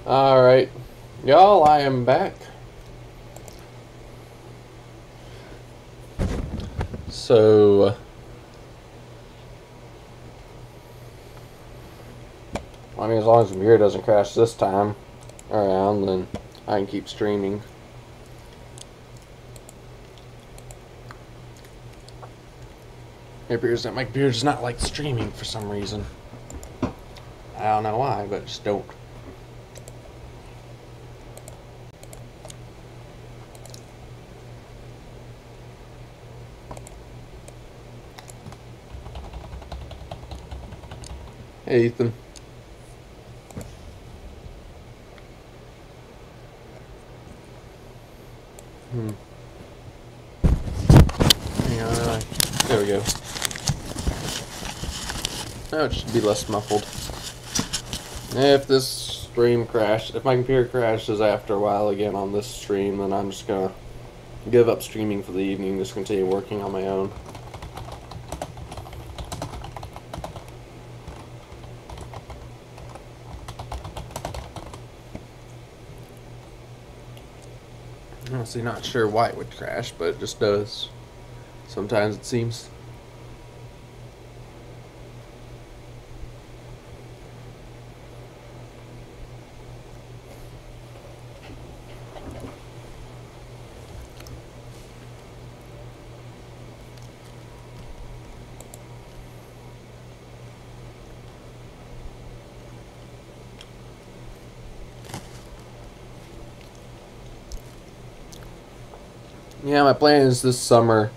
Alright, y'all, I am back. So, I mean, as long as the computer doesn't crash this time around, then I can keep streaming. It appears that my computer does not like streaming for some reason. I don't know why, but just don't. Hey, Ethan. Hang on, there we go. Now it should be less muffled. If this stream crashes, if my computer crashes after a while again on this stream, then I'm just gonna give up streaming for the evening, just continue working on my own. Honestly, not sure why it would crash, but it just does. Sometimes it seems. Yeah, my plan is this summer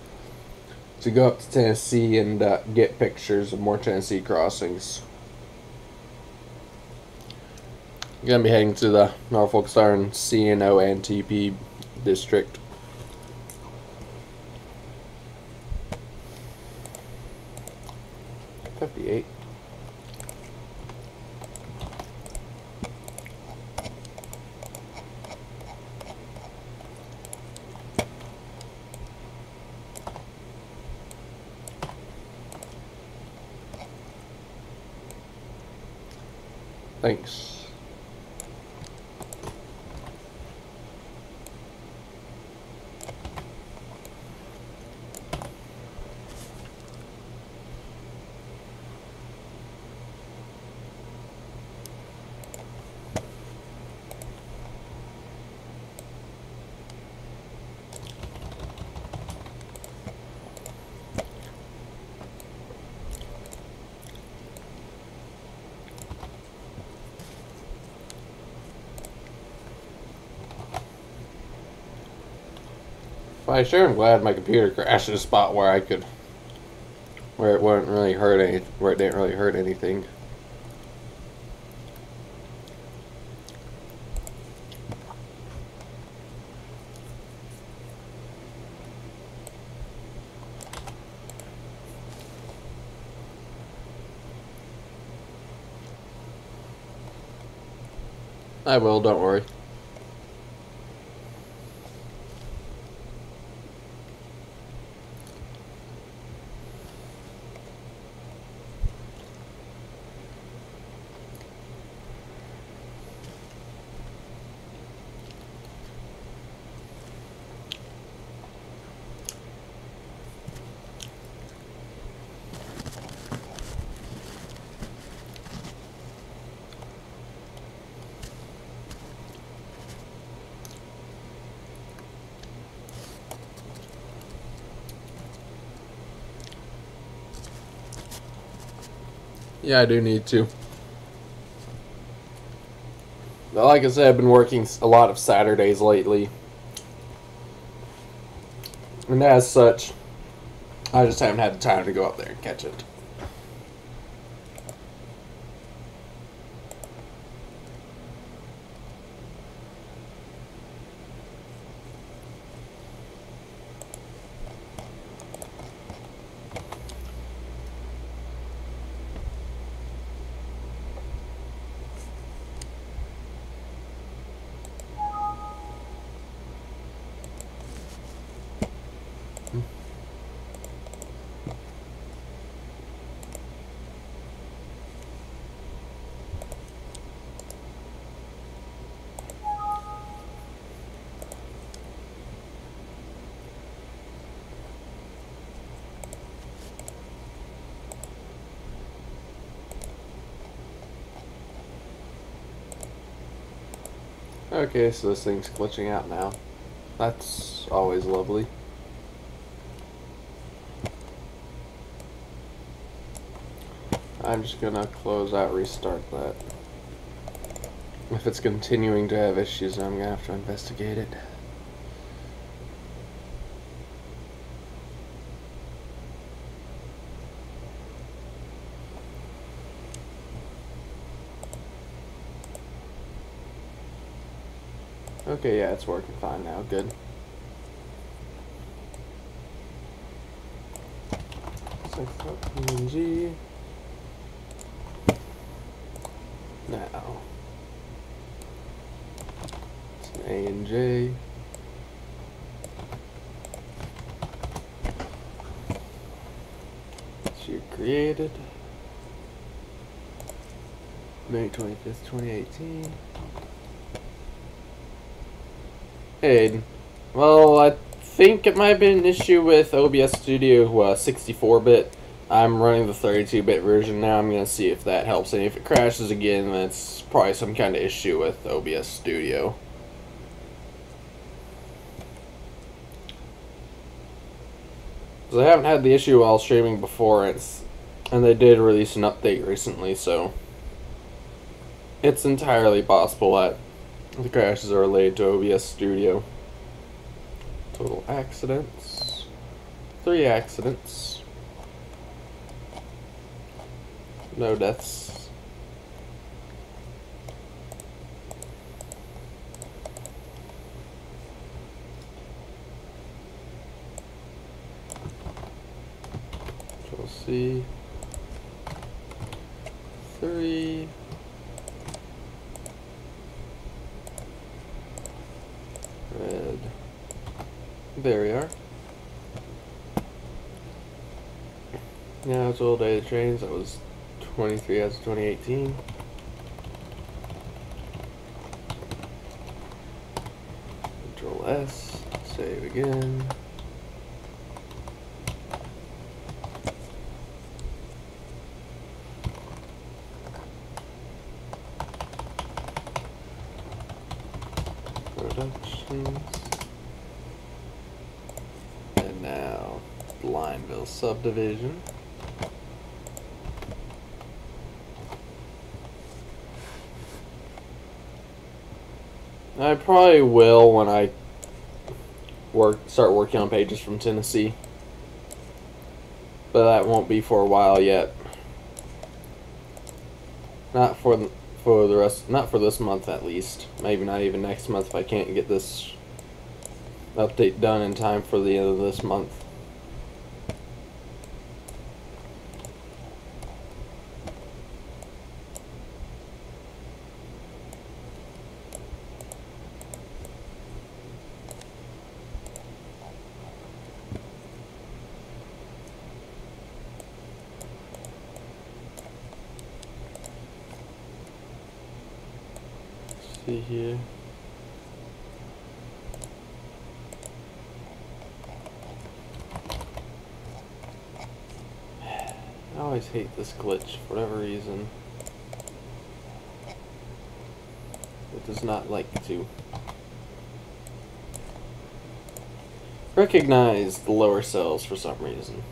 to go up to Tennessee and get pictures of more Tennessee crossings. I'm going to be heading to the Norfolk Southern CNO and TP district. $58. Thanks. I sure am glad my computer crashed at a spot where where it wouldn't really hurt where it didn't really hurt anything. I will, don't worry. Yeah, I do need to. But like I said, I've been working a lot of Saturdays lately. And as such, I just haven't had the time to go up there and catch it. Okay, so this thing's glitching out now. That's always lovely. I'm just gonna close out, restart that. If it's continuing to have issues, I'm gonna have to investigate it. Okay, yeah, it's working fine now. Good. PNG. Now it's an A and J. She created May 25th, 2018. Hey, well, I think it might have been an issue with OBS Studio 64-bit. I'm running the 32-bit version now. I'm going to see if that helps. And if it crashes again, that's probably some kind of issue with OBS Studio. Because I haven't had the issue while streaming before, and they did release an update recently, so it's entirely possible that the crashes are related to OBS Studio. Total accidents. 3 accidents. No deaths. Control C. 3. Red. There we are. Now total day of trains, that was 23 as of 2018. Control S, save again. Productions. And now, Lineville subdivision. I probably will when I start working on pages from Tennessee, but that won't be for a while yet. Not for the rest, not for this month at least. Maybe not even next month if I can't get this update done in time for the end of this month. See here. I always hate this glitch for whatever reason. It does not like to recognize the lower cells for some reason.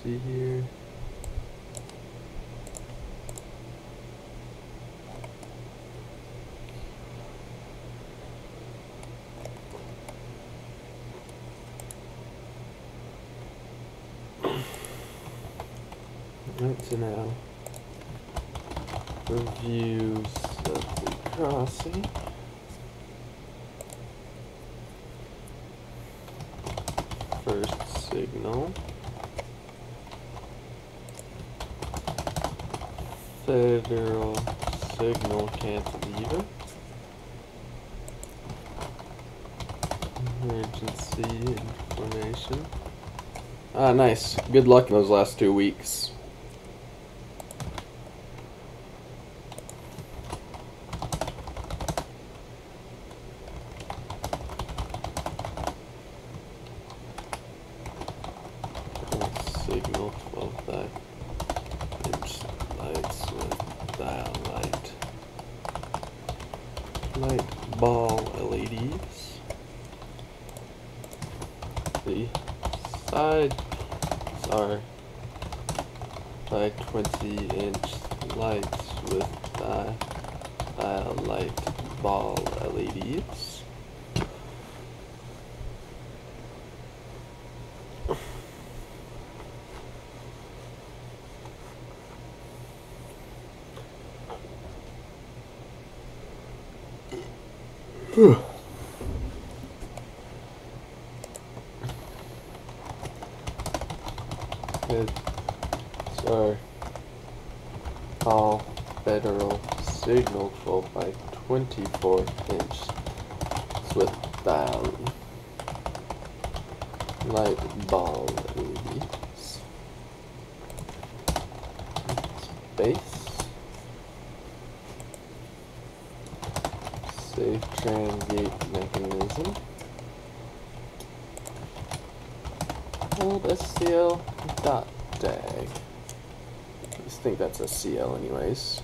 See here. Right, so now reviews of the crossing. First signal. Federal signal cantilever. Emergency information. Ah, nice. Good luck in those last 2 weeks. Signal 12 by inch lights with dial light ball LEDs. The sides are by 20-inch lights with dial light ball LEDs. It's our all federal signal 12 by 24-inch with dial light ball LEDs. Base. Safe tran gate mechanism. Hold SCL dot dag. I just think that's a CL anyways.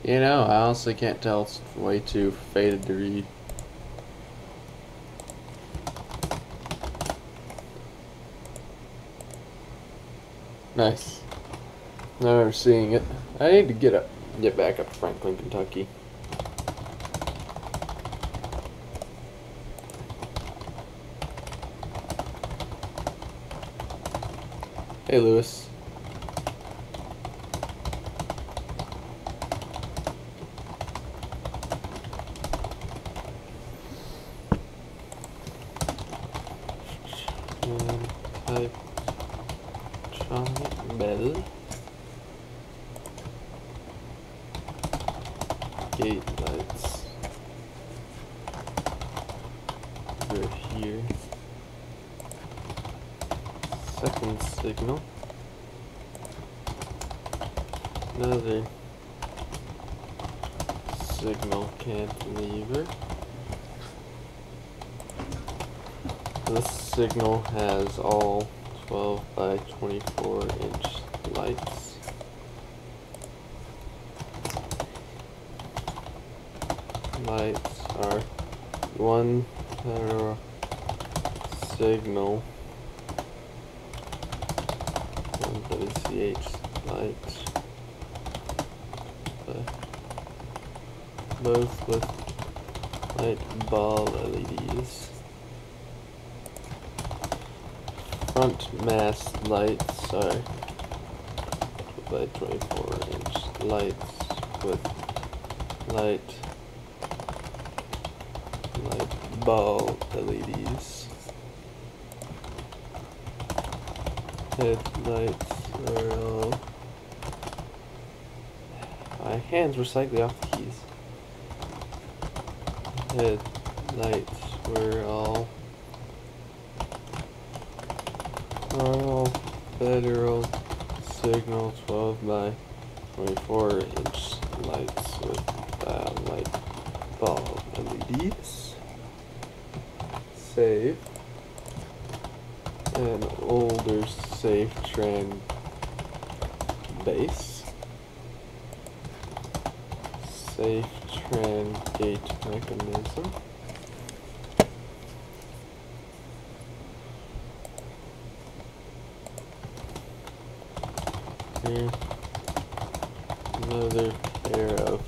You know, I honestly can't tell. It's way too faded to read. Nice. Never seeing it. I need to get back up to Franklin, Kentucky. Hey, Lewis. Type tronic bell. Gate lights over here. Second signal. Another signal cantilever. This signal has all 12 by 24-inch lights. Lights are one signal, one WCH lights, both with light ball LEDs. Front mast lights are by 24-inch lights with light ball LEDs. Headlights are all... My hands were slightly off the keys. Headlights were all federal signal 12 by 24-inch lights with light ball LEDs. Save an older safe tran base. Safe tran gate mechanism. Here, another pair of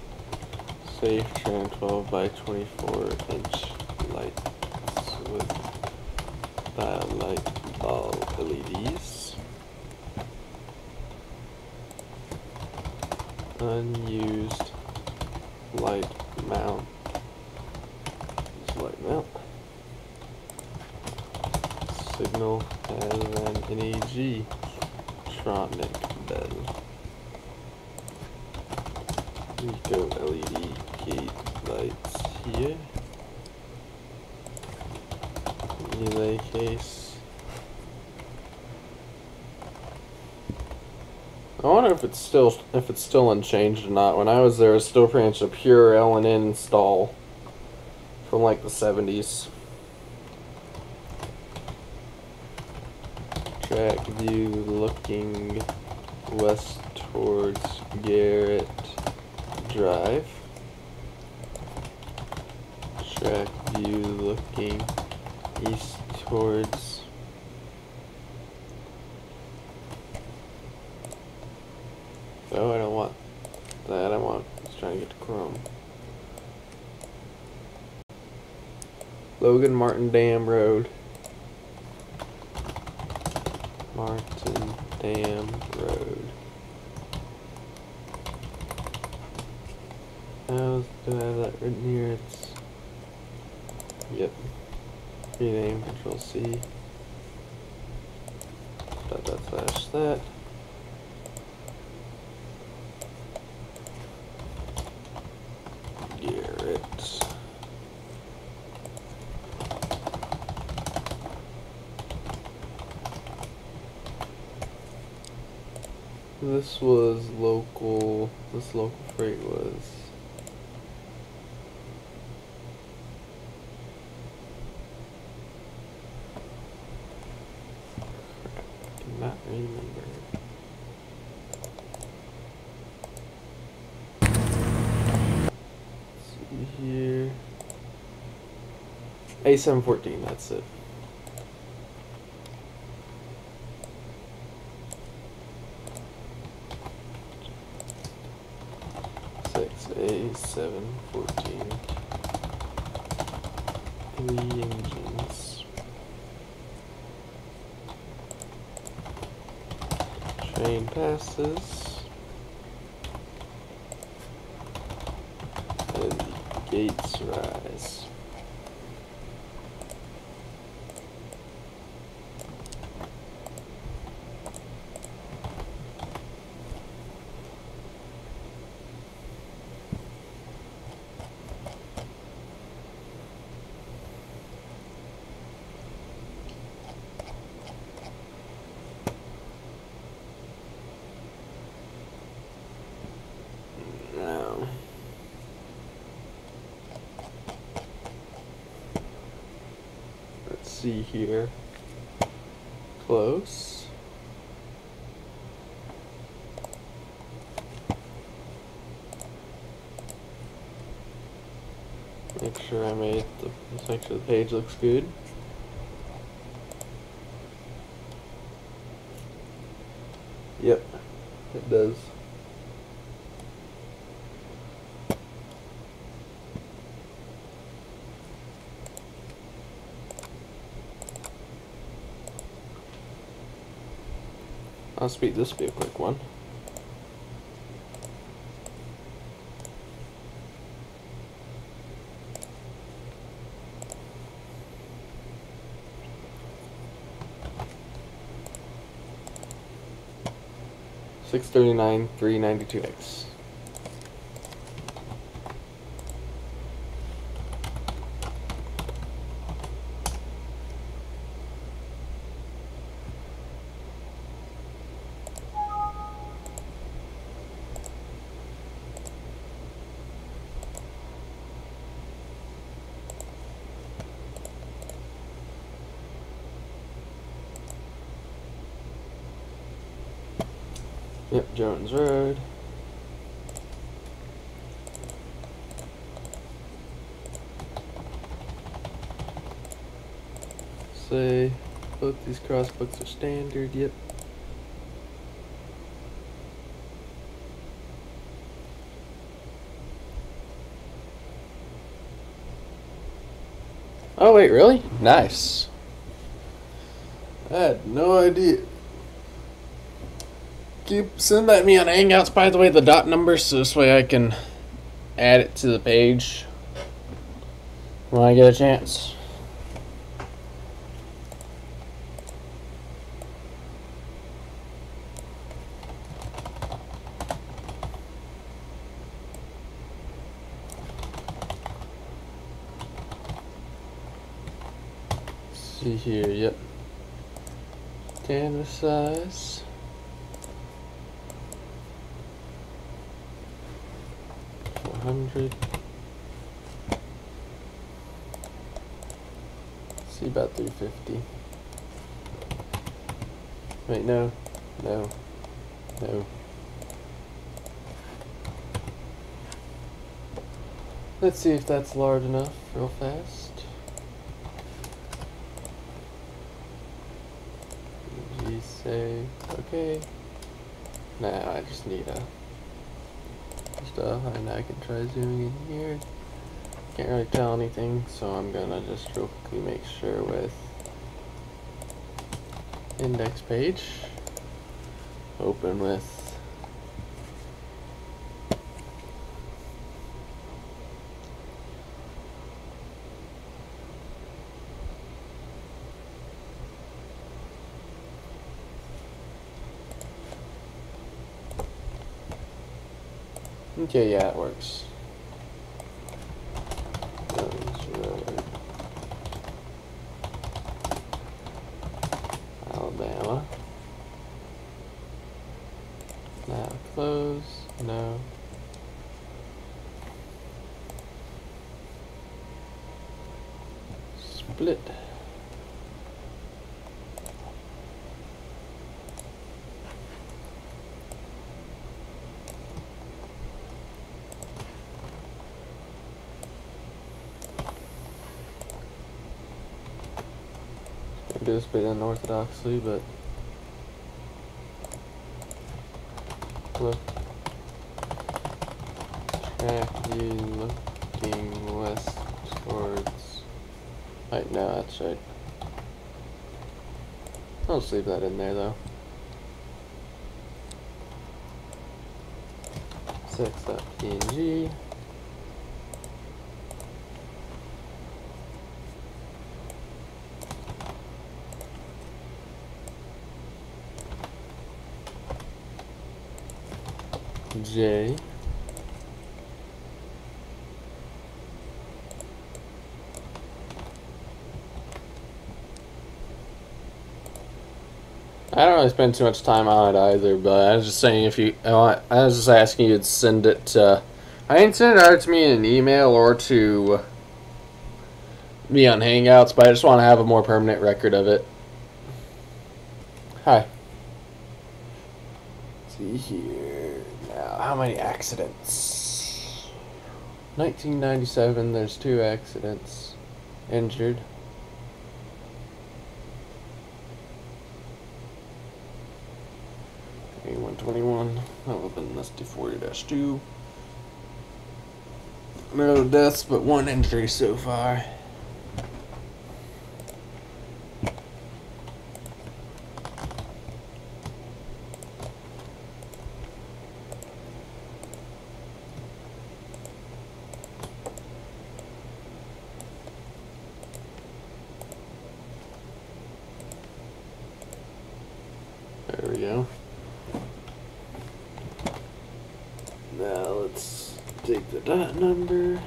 safe tran 12 by 24-inch lights with light ball LEDs. Unused light Mount. Select mount. Signal has an NEG Tronic bell. Eco LED gate lights here. Relay case. I wonder if it's still unchanged or not. When I was there, it was still pretty much a pure L&N install from like the 70s. Track view looking west towards Garrett Drive. Track view looking east towards I don't want that. I'm just trying to get to Chrome. Logan Martin Dam Road. Martin Dam Road. How do I have that written here? It's yep. Rename, Control C. / that. Garrett. This was local. This local freight was. Not remember. Let's see here. A714, that's it. A714. 3 engines. Train passes. And the gates rise. Now, let's see here. Close. Make sure let's make sure the page looks good. Yep, it does. I'll speed this will be a quick one. $639, $392X. Yep, Jones Road. Say both these crossbooks are standard, yep. Oh wait, really? Nice. I had no idea. Send that to me on Hangouts, by the way, the dot numbers, so this way I can add it to the page when I get a chance. See here, yep. Canvas size. $400. See about $350. Wait, no. Let's see if that's large enough real fast. Say okay. Now I just need stuff, and I can try zooming in here. Can't really tell anything, so I'm gonna just real quickly make sure with index page. Open with okay, yeah, it works. Alabama. Now close. No. Split. Do this a bit unorthodoxly, but look, track you looking west towards. Right, no, that's right. I'll just leave that in there though. 6.png. J. I don't really spend too much time on it either, but I was just saying if you, I was just asking you to send it to, I didn't send it either to me in an email or to me on Hangouts, but I just want to have a more permanent record of it. Hi. Let's see here. Now, how many accidents? 1997, there's 2 accidents. Injured. A121. That would have been Lusty 40-2. No deaths, but 1 injury so far. There we go. Now let's take the dot number.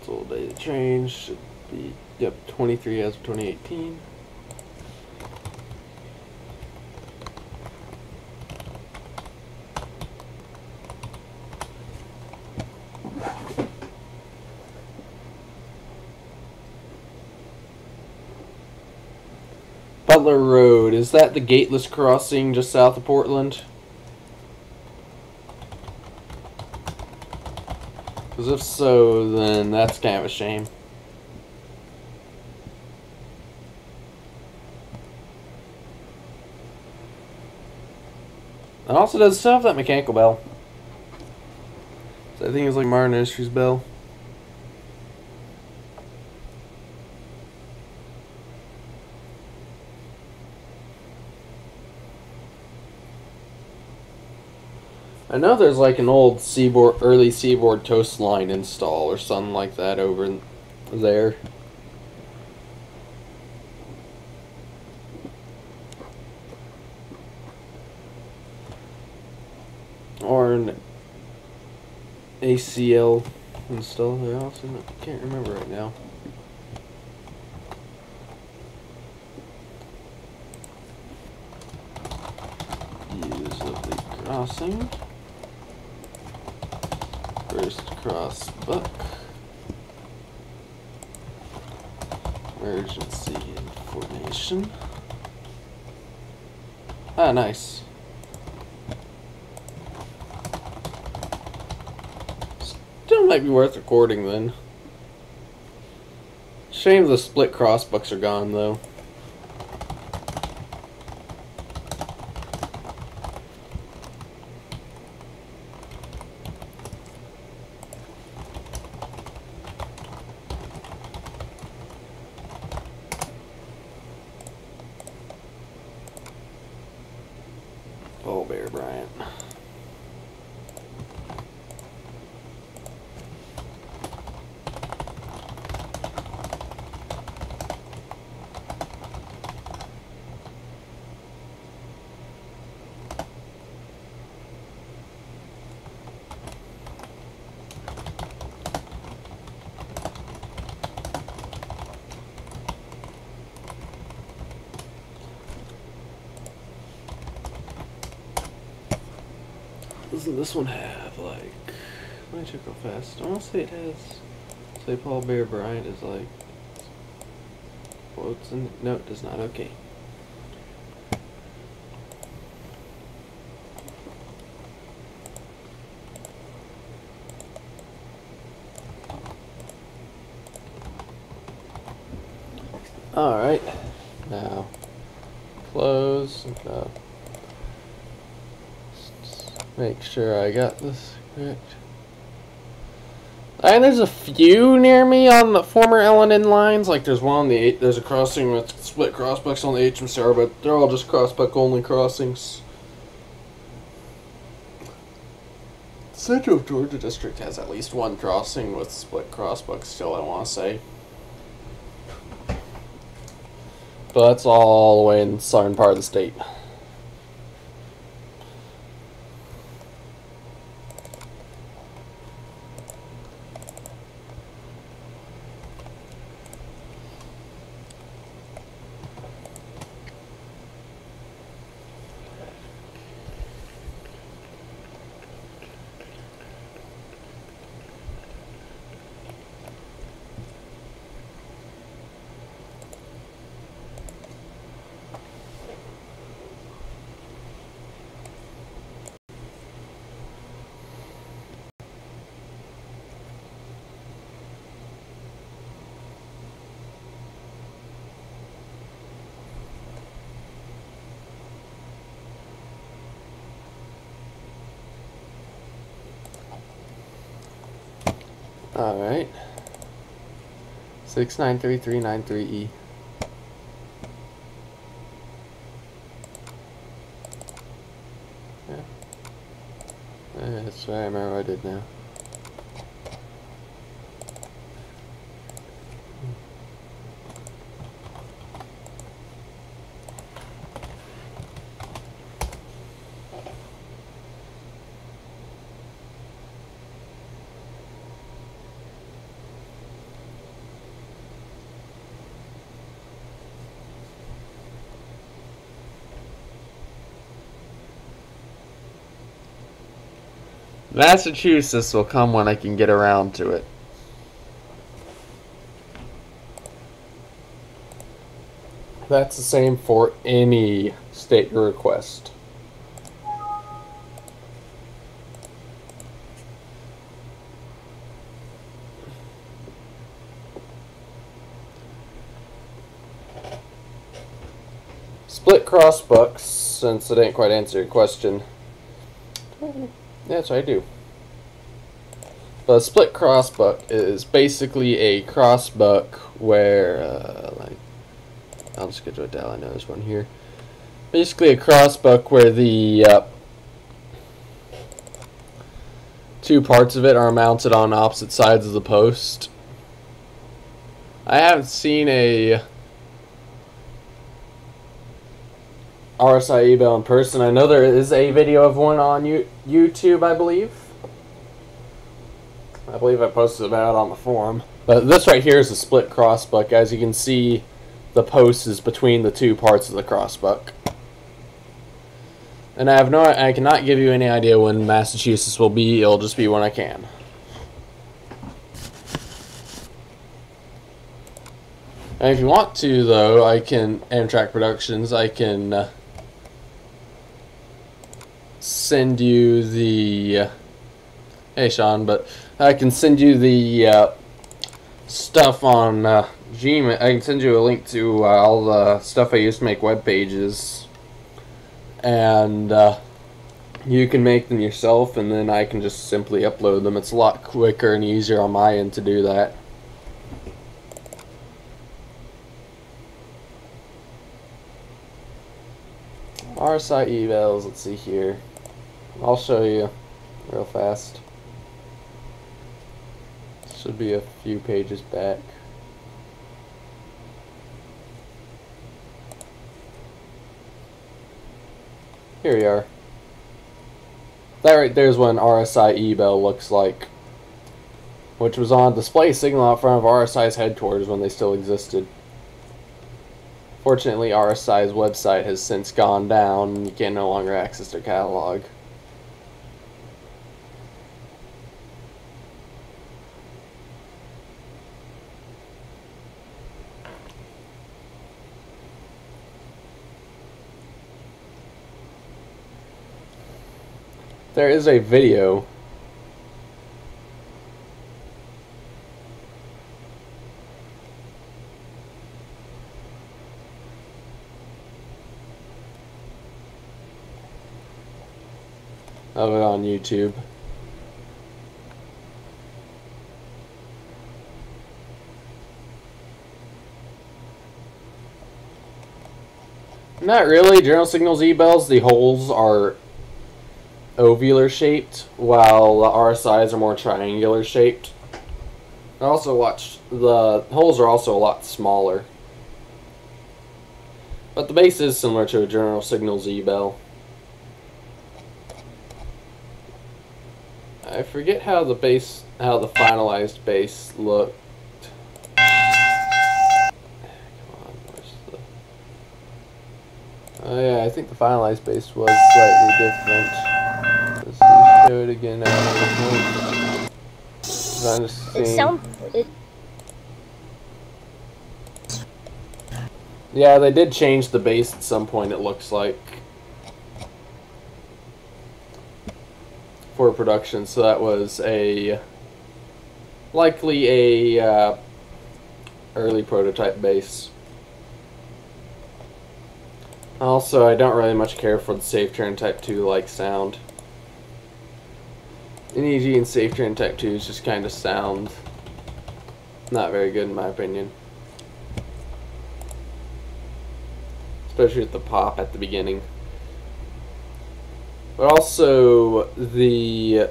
Total data change should be, yep, 23 as of 2018. Butler Road, is that the gateless crossing just south of Portland? Because if so, then that's kind of a shame. And also, does it still have that mechanical bell? So I think it's like Martin Industries bell. I know there's like an old Seaboard, early Seaboard toast line install or something like that over there. Or an ACL install. I also can't remember right now. Use of the crossing. First cross buck. Emergency information. Ah, nice. Still might be worth recording then. Shame the split cross bucks are gone though. Oh, Bear Bryant. Doesn't this one have like? Let me check real fast. I want to say it has. Say Paul Bear Bryant is like quotes and no, it does not. Okay. All right. Now close. Make sure I got this correct. And there's a few near me on the former L&N lines. Like there's one on the there's a crossing with split crossbucks on the HMCR, but they're all just crossbuck only crossings. Central Georgia District has at least one crossing with split crossbucks still, I want to say. But that's all the way in the southern part of the state. Alright. 693393E. Yeah. That's right, I remember what I did now. Massachusetts will come when I can get around to it. That's the same for any state request. Split crossbucks, since it ain't quite answer your question. Yes, I do. The split crossbuck is basically a crossbuck where, like, I'll just get to it down. I know there's one here. Basically, a crossbuck where the two parts of it are mounted on opposite sides of the post. I haven't seen a RSI eBell in person. I know there is a video of one on YouTube, I believe. I believe I posted about it on the forum. But this right here is a split crossbuck. As you can see, the post is between the two parts of the crossbuck. And I cannot give you any idea when Massachusetts will be. It'll just be when I can. And if you want to, though, I can, Amtrak Productions, I can send you the, hey Sean, but I can send you the stuff on Gmail. I can send you a link to all the stuff I used to make web pages, and you can make them yourself, and then I can just simply upload them. It's a lot quicker and easier on my end to do that. RSI evals, let's see here. I'll show you real fast. Should be a few pages back. Here we are. That right there is what an RSI eBell looks like, which was on display signal out front of RSI's headquarters when they still existed. Fortunately, RSI's website has since gone down and you can no longer access their catalog. There is a video of it on YouTube. Not really. General Signals eBells, the holes are ovular shaped, while the RSIs are more triangular shaped. I also watched, the holes are also a lot smaller. But the base is similar to a General Signals eBell. I forget how the finalized base looked. Come on, where's the... Oh yeah, I think the finalized base was slightly different. Let's show it again now. I'm just seeing... Yeah, they did change the base at some point, it looks like, for production, so that was likely a early prototype base. Also, I don't really much care for the Safe Turn Type 2 like sound. NEG and Safe Turn Type 2 is just kind of sound not very good in my opinion. Especially with the pop at the beginning. But also, the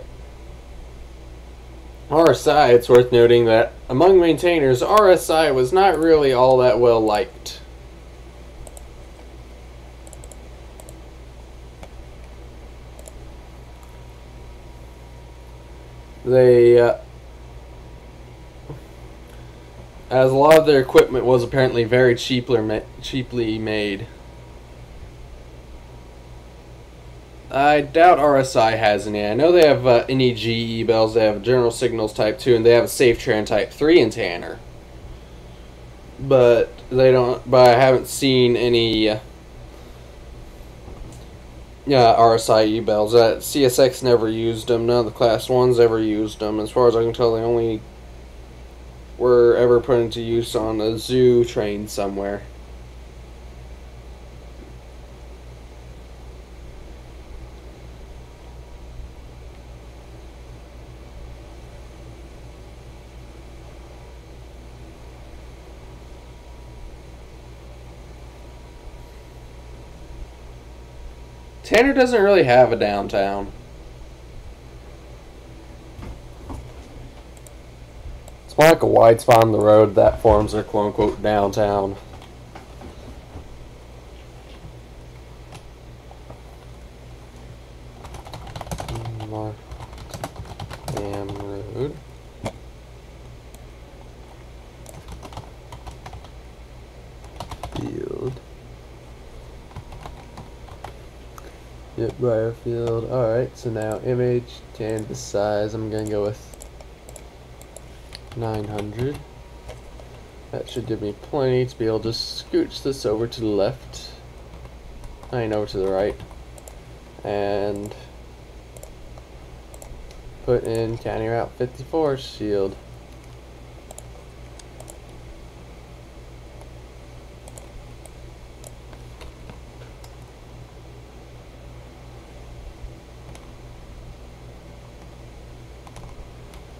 RSI, it's worth noting that among maintainers, RSI was not really all that well liked. They, as a lot of their equipment was apparently very cheaply made. I doubt RSI has any. I know they have NEG eBells, they have General Signals Type 2, and they have a Safe Tran Type 3 in Tanner. But they don't. But I haven't seen any RSI eBells. CSX never used them. None of the Class 1s ever used them. As far as I can tell, they only were ever put into use on a zoo train somewhere. Tanner doesn't really have a downtown. It's more like a wide spot on the road that forms their quote-unquote downtown. Markham Road. Field. Yep, Briarfield. Alright, so now image, canvas size, I'm gonna go with 900. That should give me plenty to be able to scooch this over to the left. Over to the right. And put in County Route 54 shield.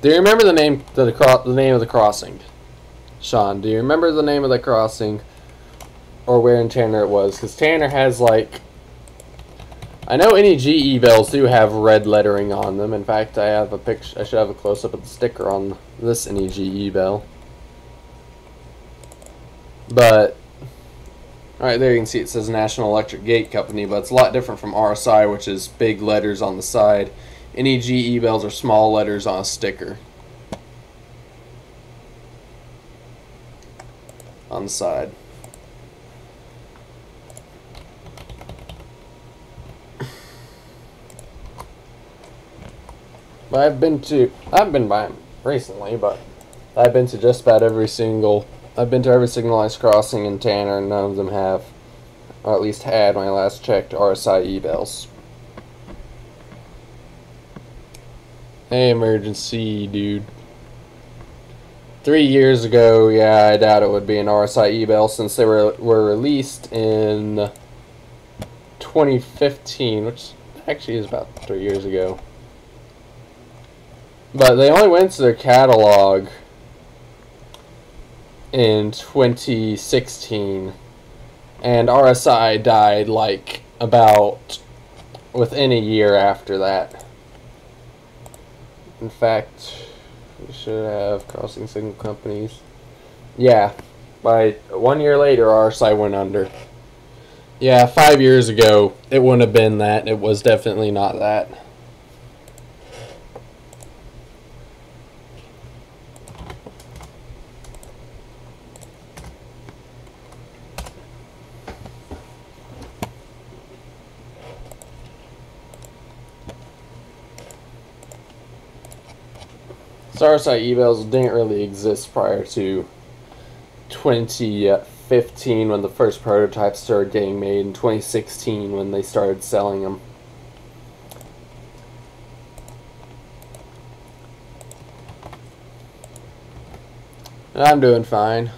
Do you remember the name of the crossing? Sean, do you remember the name of the crossing? Or where in Tanner it was? Because Tanner has, like... I know any GE bells do have red lettering on them. In fact, I have a picture. I should have a close-up of the sticker on this NEGE bell. But... Alright, there you can see it says National Electric Gate Company, but it's a lot different from RSI, which is big letters on the side. Any GE bells are small letters on a sticker on the side. But I haven't been buying recently, but I've been to just about every single ice crossing in Tanner, and none of them have, or at least had when I last checked, RSI e-bells. Hey, emergency, dude. 3 years ago, yeah, I doubt it would be an RSI e-bell since they were released in 2015, which actually is about 3 years ago. But they only went to their catalog in 2016, and RSI died like about within a year after that. In fact, we should have crossing signal companies. Yeah, by 1 year later, RSI went under. Yeah, 5 years ago, it wouldn't have been that. It was definitely not that. RSI e-bells didn't really exist prior to 2015 when the first prototypes started getting made, in 2016 when they started selling them. I'm doing fine.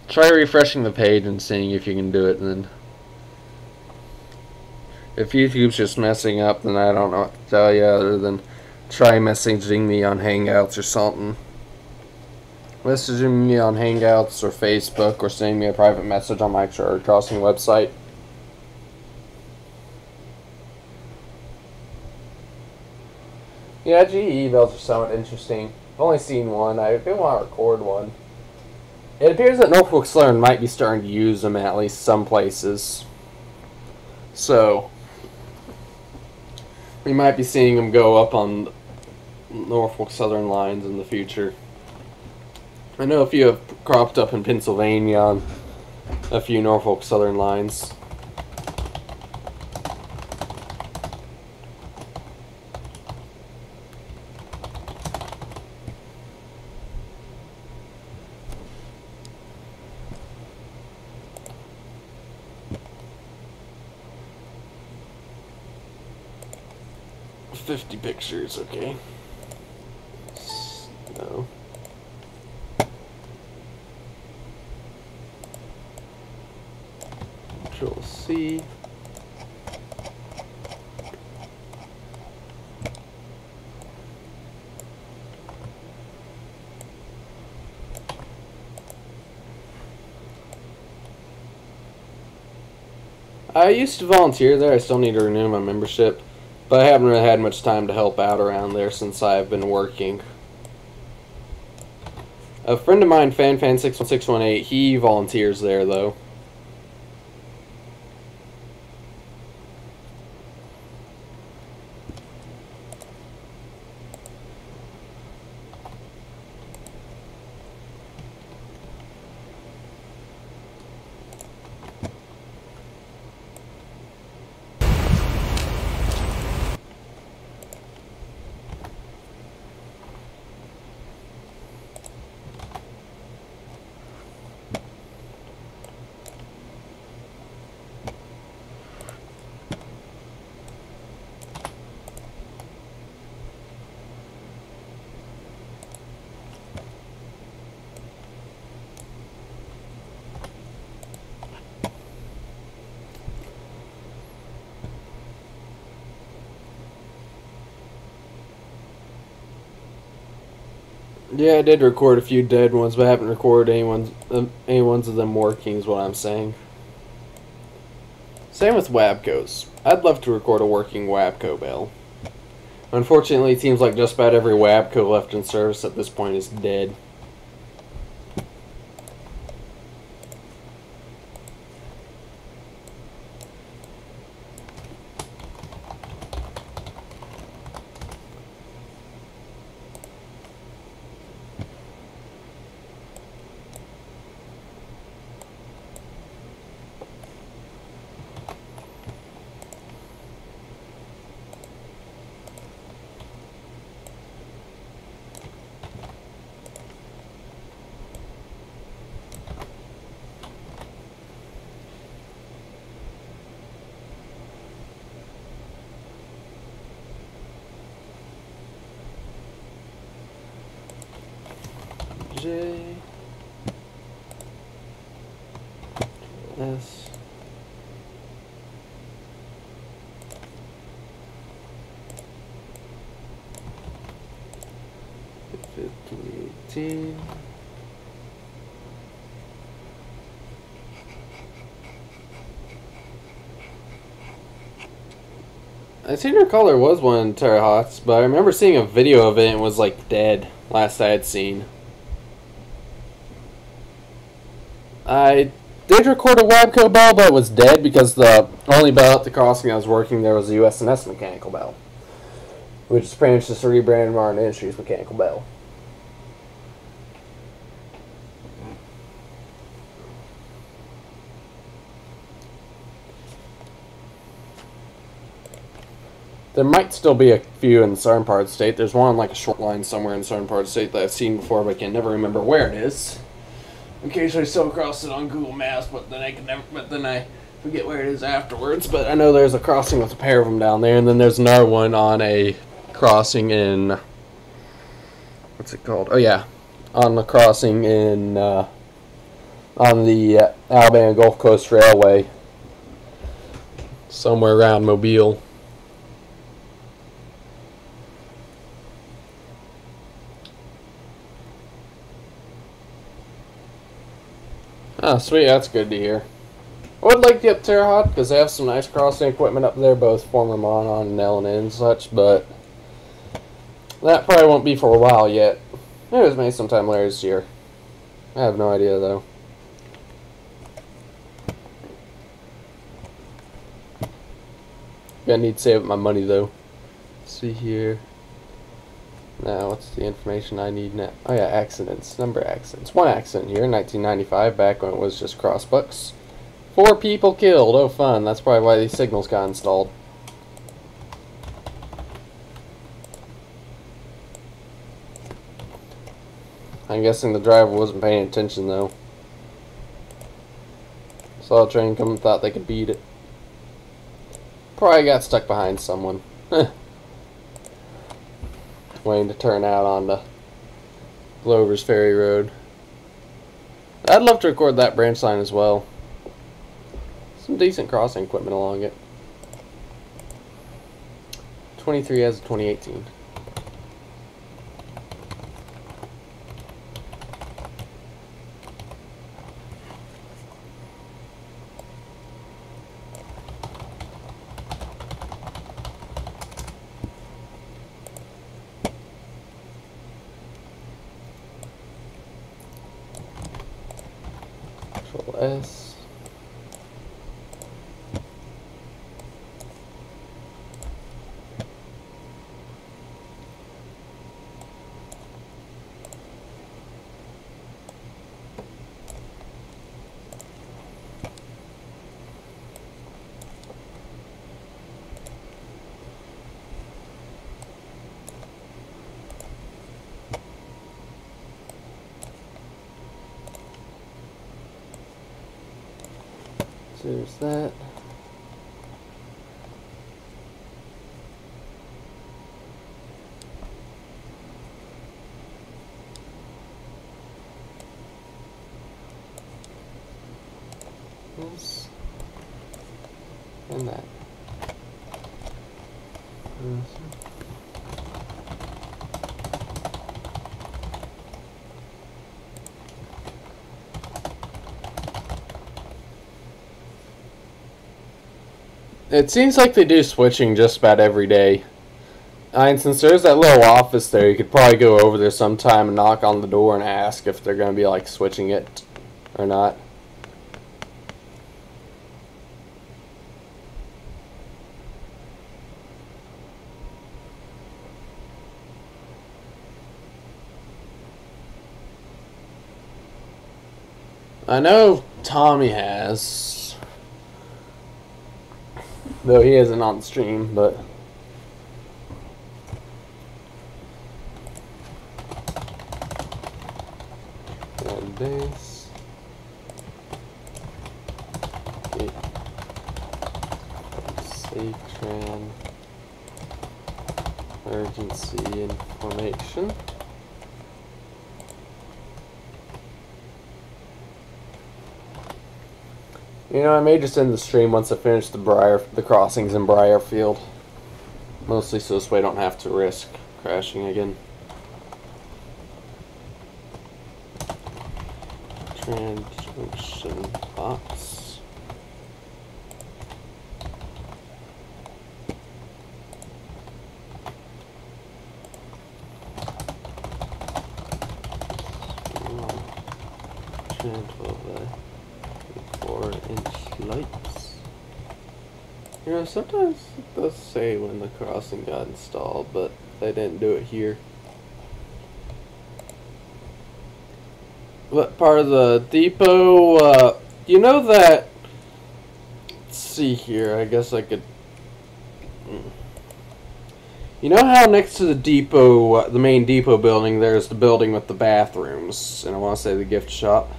Try refreshing the page and seeing if you can do it, and then if YouTube's just messing up, then I don't know what to tell you other than try messaging me on Hangouts or something. Messaging me on Hangouts or Facebook, or sending me a private message on my Crossing website. Yeah, GE bells are somewhat interesting. I've only seen one. I do want to record one. It appears that Norfolk Southern might be starting to use them at least some places. So, we might be seeing them go up on Norfolk Southern lines in the future. I know a few have cropped up in Pennsylvania on a few Norfolk Southern lines. $50 pictures, okay. No. Control C. I used to volunteer there. I still need to renew my membership, but I haven't really had much time to help out around there since I've been working. A friend of mine, FanFan61618, he volunteers there though. Yeah, I did record a few dead ones, but I haven't recorded any ones of them working, is what I'm saying. Same with Wabcos. I'd love to record a working Wabco bell. Unfortunately, it seems like just about every Wabco left in service at this point is dead. J S $50.18. I seem to recall there was one in Terre Haute, but I remember seeing a video of it and it was like dead last I had seen. I did record a Wabco bell, but it was dead because the only bell at the crossing I was working there was the USNS mechanical bell, which is pretty much just a rebranded Martin Industries mechanical bell. There might still be a few in the southern part of the state. There's one on like a short line somewhere in the southern part of the state that I've seen before, but I can never remember where it is. Occasionally I still cross it on Google Maps, but then I forget where it is afterwards. But I know there's a crossing with a pair of them down there, and then there's another one on a crossing in, what's it called? Oh yeah, on the crossing in on the Alabama Gulf Coast Railway, somewhere around Mobile. Oh, sweet, that's good to hear. I would like to get Terre Haute because they have some nice crossing equipment up there, both former Monon and L&N and such, but that probably won't be for a while yet. It was maybe sometime later this year. I have no idea, though. Gonna need to save up my money, though. Let's see here. Now, what's the information I need now? Oh yeah, accidents. Number of accidents. One accident here in 1995, back when it was just crossbucks. 4 people killed. Oh, fun. That's probably why these signals got installed. I'm guessing the driver wasn't paying attention, though. Saw a train come and thought they could beat it. Probably got stuck behind someone. Waiting to turn out onto Glover's Ferry Road. I'd love to record that branch line as well. Some decent crossing equipment along it. 23 as of 2018. S. There's that. This and that. It seems like they do switching just about every day. And since there's that little office there, you could probably go over there sometime and knock on the door and ask if they're going to be like switching it or not. I know Tommy has, though he isn't on the stream, but and base safe tran emergency information. You know, I may just end the stream once I finish the crossings in Briarfield. Mostly so this way I don't have to risk crashing again. Transmission box. Tran 4-inch lights. You know, sometimes it does say when the crossing got installed, but they didn't do it here. What part of the depot? You know that. Let's see here. I guess I could. You know how next to the depot, the main depot building, there's the building with the bathrooms, and I want to say the gift shop.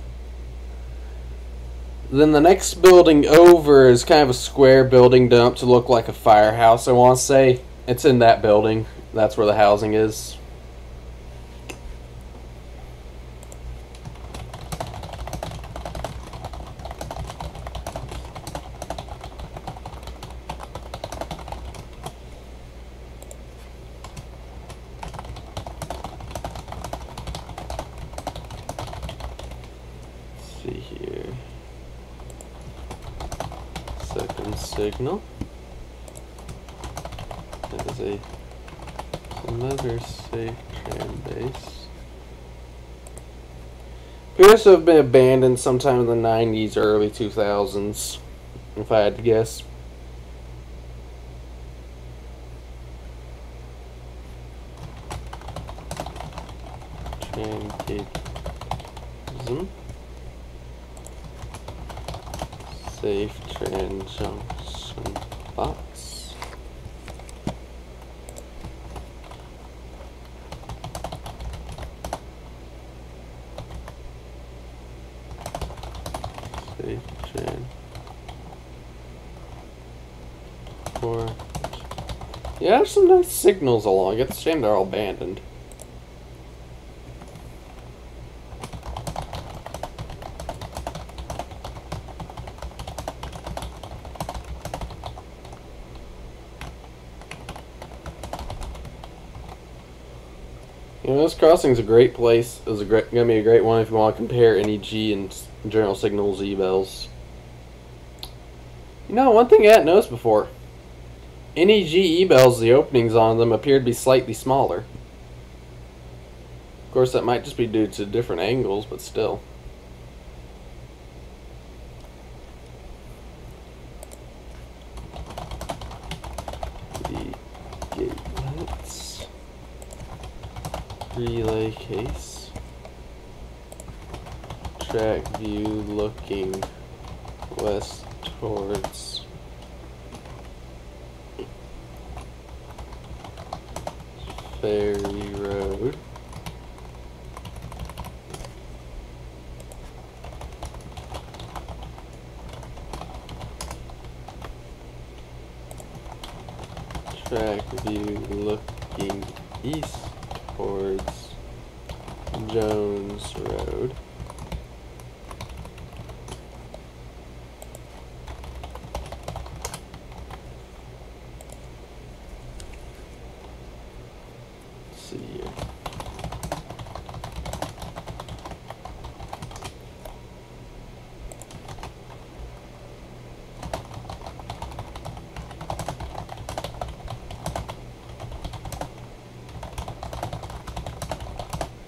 Then the next building over is kind of a square building done up to look like a firehouse, I want to say. It's in that building. That's where the housing is. Let's see here. Second signal. That is another safe tran base. Appears to have been abandoned sometime in the 90s or early 2000s, if I had to guess. Tran safe tran junction box. Safe tran port. Yeah, there's some nice signals along. It's a shame they're all abandoned. You know, this crossing's a great place. It's gonna be a great one if you want to compare NEG and General Signals E-bells. You know, one thing I hadn't noticed before. NEG E-bells, the openings on them appear to be slightly smaller. Of course, that might just be due to different angles, but still. see, gates, relay case, track view looking west towards Ferry Road. Track view looking east towards Jones Road. Let's see here.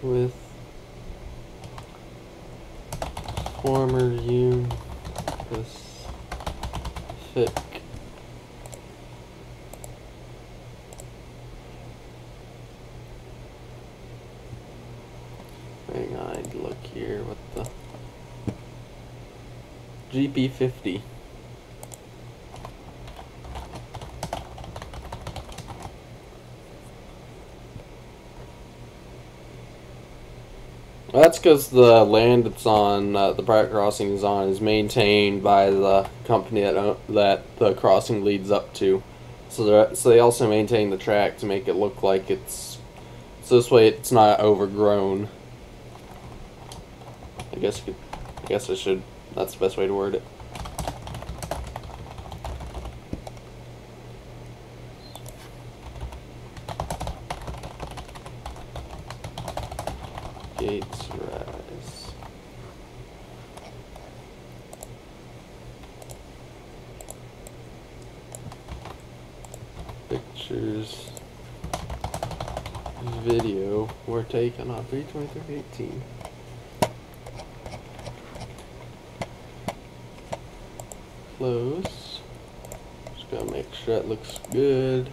With former Union Pacific hang on, I'd look here what the GP50. That's because the land it's on, the private crossing is on, is maintained by the company that the crossing leads up to. So they also maintain the track to make it look like it's, so this way it's not overgrown. I guess I should. That's the best way to word it. Gates rise. Pictures, video were taken on 3/23/18. Close. Just gotta make sure that looks good.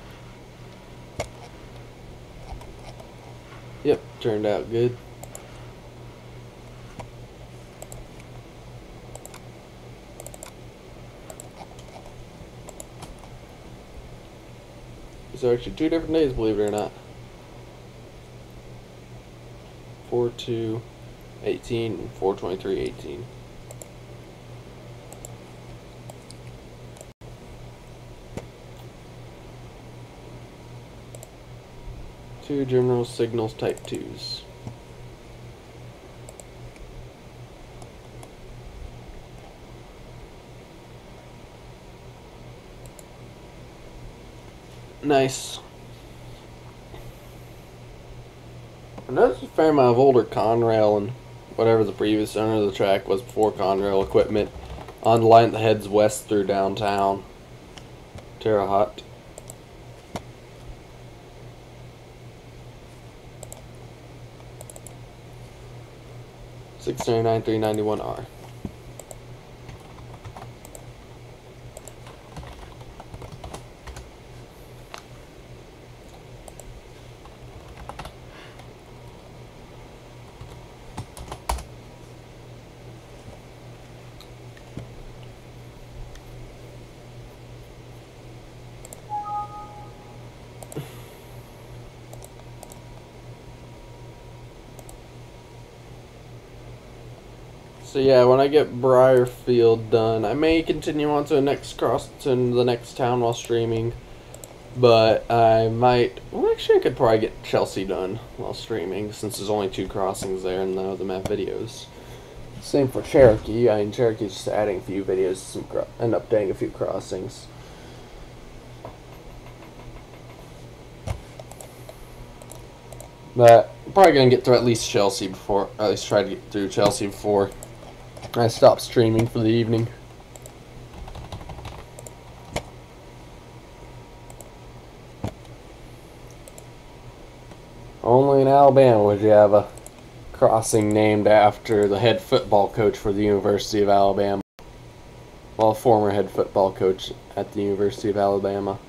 Yep, turned out good. These are actually 2 different days, believe it or not. 4/2/18 and 4/23/18. Two general signals type 2s. Nice. And there's a fair amount of older Conrail and whatever the previous owner of the track was before Conrail equipment on the line that heads west through downtown Terre Haute. $699,391R. So yeah, when I get Briarfield done, I may continue on to the next town while streaming, but I might. Well, actually, I could probably get Chelsea done while streaming since there's only 2 crossings there and none of them have videos. Same for Cherokee. I mean, Cherokee's just adding a few videos and updating a few crossings. But I'm probably gonna get through at least Chelsea before, or at least try to get through Chelsea before I stop streaming for the evening. Only in Alabama would you have a crossing named after the head football coach for the University of Alabama. Well, former head football coach at the University of Alabama.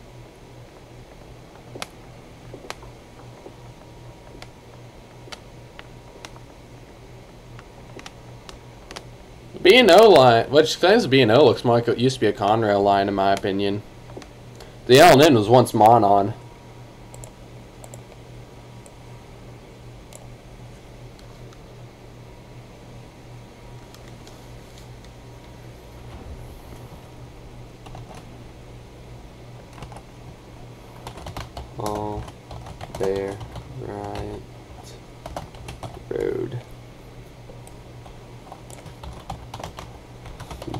B&O line, which claims B&O looks more like it used to be a Conrail line in my opinion. The L&N was once Monon. All Bear Right Road.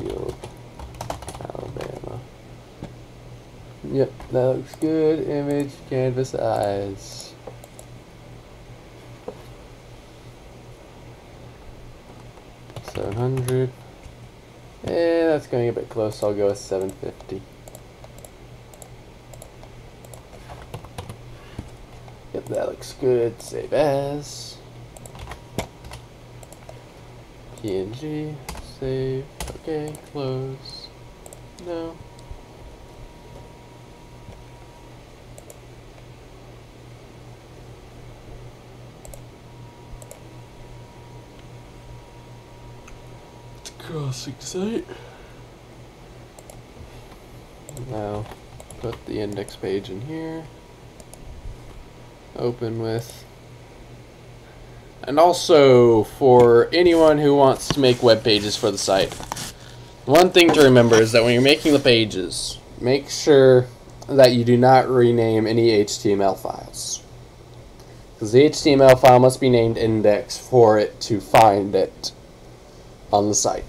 Field, Alabama. Yep, that looks good. Image, canvas, eyes. $700. Yeah, that's going a bit close. I'll go with $750. Yep, that looks good. Save as. PNG. Save. Okay, close. No. Crossing site. Now, put the index page in here. Open with. And also, for anyone who wants to make web pages for the site, one thing to remember is that when you're making the pages, make sure that you do not rename any HTML files. Because the HTML file must be named index for it to find it on the site.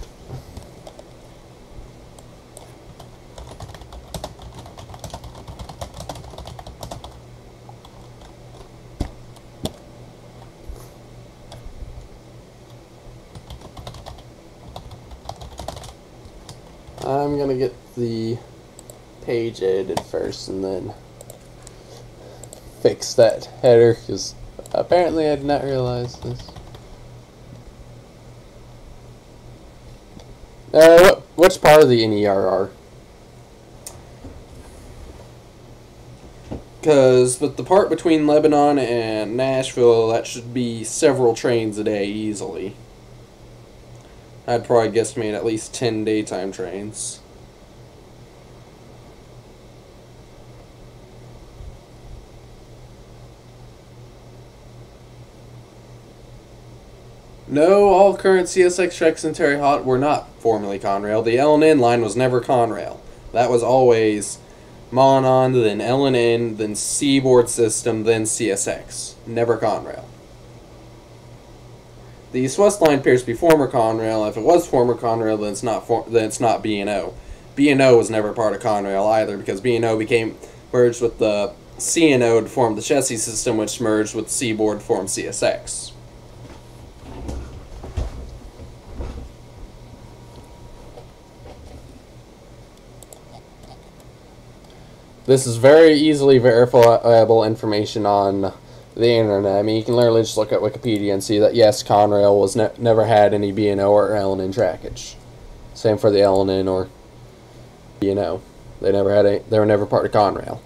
I'm gonna get the page edited first and then fix that header, because apparently I did not realize this. Which part of the NERR? Because with the part between Lebanon and Nashville, that should be several trains a day easily. I'd probably guesstimate at least 10 daytime trains. No, all current CSX tracks in Terre Haute were not formerly Conrail. The L&N line was never Conrail. That was always Monon, then L&N, then Seaboard System, then CSX. Never Conrail. The East West line appears to be former Conrail. If it was former Conrail, then it's not B&O. B&O was never part of Conrail either, because B&O became merged with the C&O to form the chassis system, which merged with Seaboard to form CSX. This is very easily verifiable information on the internet. I mean, you can literally just look at Wikipedia and see that yes, Conrail was never had any B&O or L&N trackage. Same for the L&N or B&O. They never had any. They were never part of Conrail.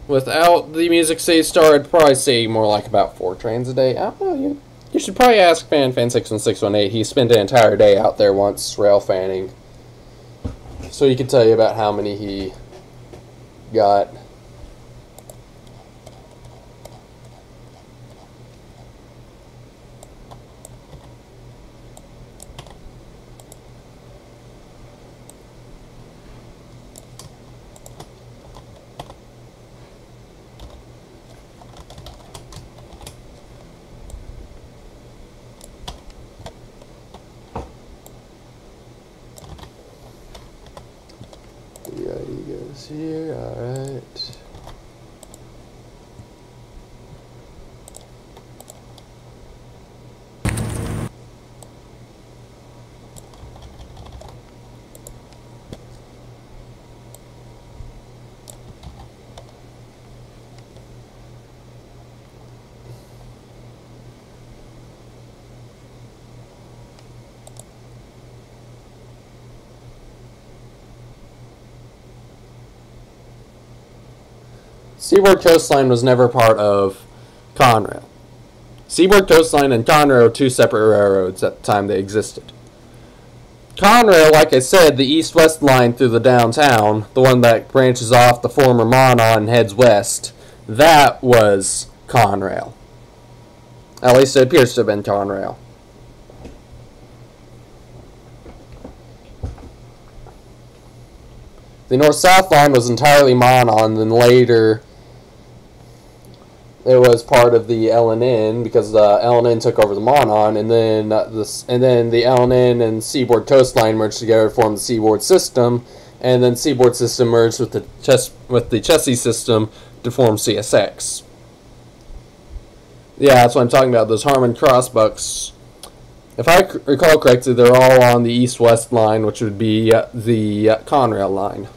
Without the Music City Star, I'd probably say more like about 4 trains a day. I don't know. You should probably ask FanFan61618. He spent an entire day out there once rail fanning, so he could tell you about how many he got. Yeah, he goes here. All right. Seaboard Coastline was never part of Conrail. Seaboard Coastline and Conrail are two separate railroads at the time they existed. Conrail, like I said, the east-west line through the downtown, the one that branches off the former Monon and heads west, that was Conrail. At least it appears to have been Conrail. The north-south line was entirely Monon, then later it was part of the L&N because the L&N took over the Monon, and then the L&N and Seaboard Coastline merged together to form the Seaboard System, and then Seaboard System merged with the Chessie System to form CSX. Yeah, that's what I'm talking about. Those Harmon crossbucks. If I recall correctly, they're all on the east-west line, which would be the Conrail line.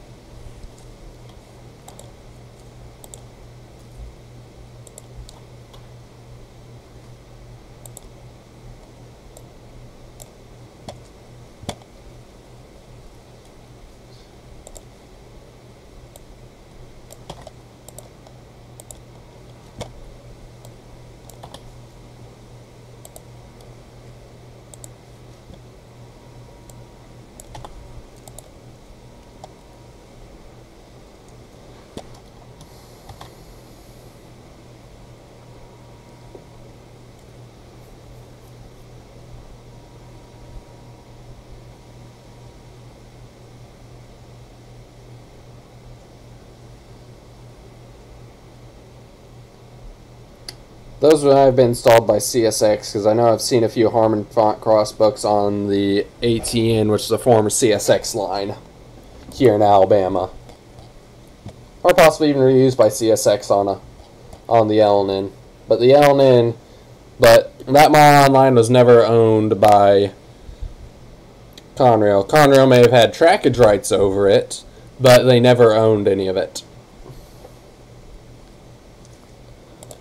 Those have been installed by CSX, because I know I've seen a few Harmon font crossbooks on the ATN, which is a former CSX line here in Alabama, or possibly even reused by CSX on the L&N. But that Monon line was never owned by Conrail. Conrail may have had trackage rights over it, but they never owned any of it.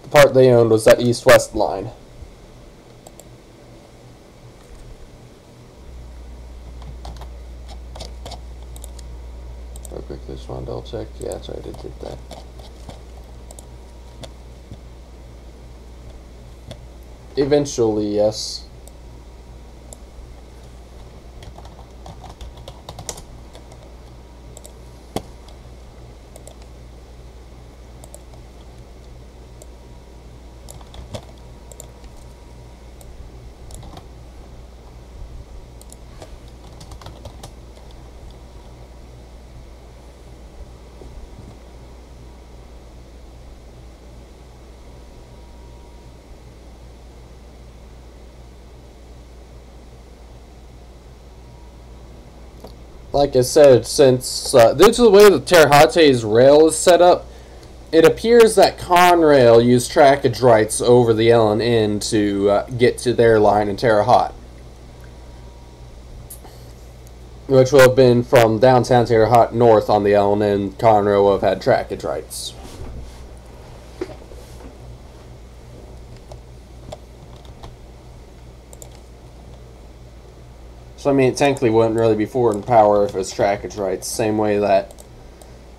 The part they owned was that east-west line. Real quick, just want to double check. Yeah, that's right, I did get that. Eventually, yes. Like I said, since due to the way the Terre Haute's rail is set up, it appears that Conrail used trackage rights over the L&N to get to their line in Terre Haute, which will have been from downtown Terre Haute north on the L&N. Conrail will have had trackage rights. So, I mean, it technically wouldn't really be forward power if it was trackage rights. Same way that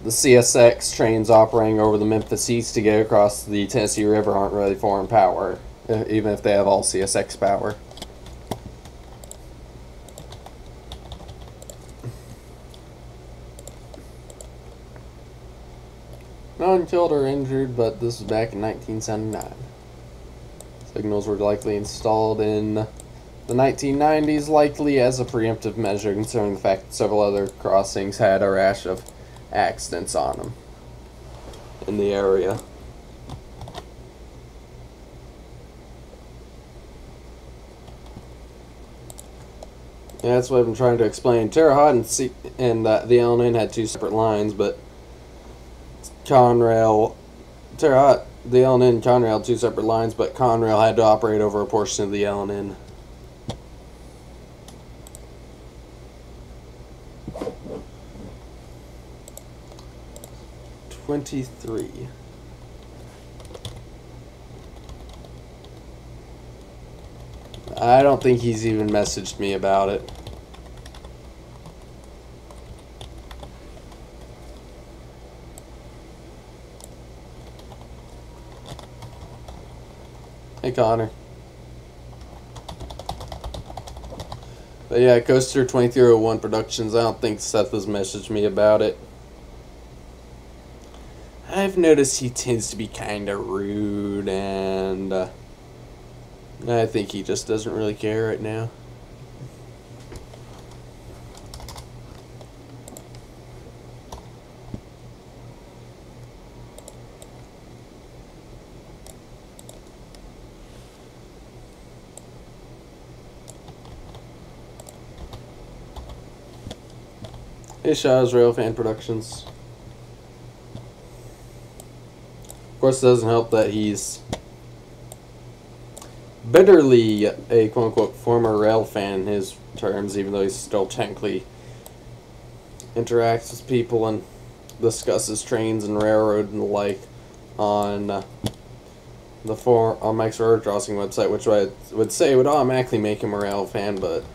the CSX trains operating over the Memphis East to get across the Tennessee River aren't really foreign power, even if they have all CSX power. No one killed or injured, but this was back in 1979. Signals were likely installed in the 1990s, likely as a preemptive measure, considering the fact that several other crossings had a rash of accidents on them in the area. Yeah, that's what I've been trying to explain. Terre Haute and the L&N had two separate lines, but Conrail, Terre Haute, the L&N and Conrail had two separate lines, but Conrail had to operate over a portion of the L&N. 23. I don't think he's even messaged me about it. Hey, Connor. But yeah, Coaster 2301 Productions. I don't think Seth has messaged me about it. I've noticed he tends to be kind of rude, and I think he just doesn't really care right now. Hey, Shaw's Railfan Productions. Of course, it doesn't help that he's bitterly a quote-unquote former rail fan in his terms, even though he still technically interacts with people and discusses trains and railroad and the like on on Mike's Road Crossing website, which I would say would automatically make him a rail fan, but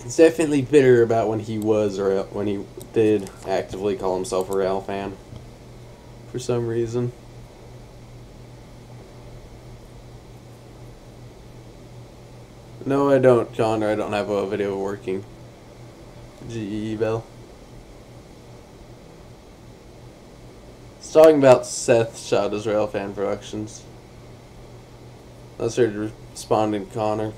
he's definitely bitter about when he did actively call himself a rail fan for some reason. No, I don't, Connor. I don't have a video working. GE Bell. It's talking about Seth Shot as Railfan Productions. Let's hear you responding, Connor.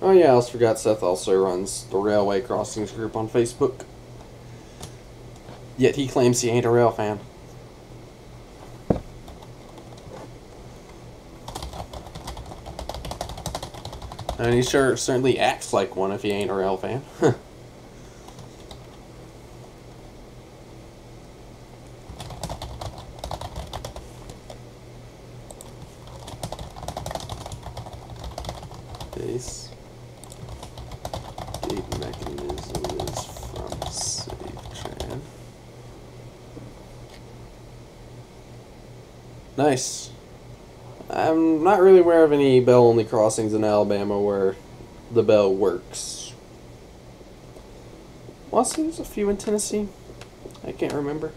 Oh yeah, I also forgot Seth also runs the Railway Crossings group on Facebook. Yet he claims he ain't a rail fan. And he certainly acts like one if he ain't a rail fan. Base gate mechanism is from SafeTran. Nice. I'm not really aware of any bell-only crossings in Alabama where the bell works. Well, see, there's a few in Tennessee. I can't remember.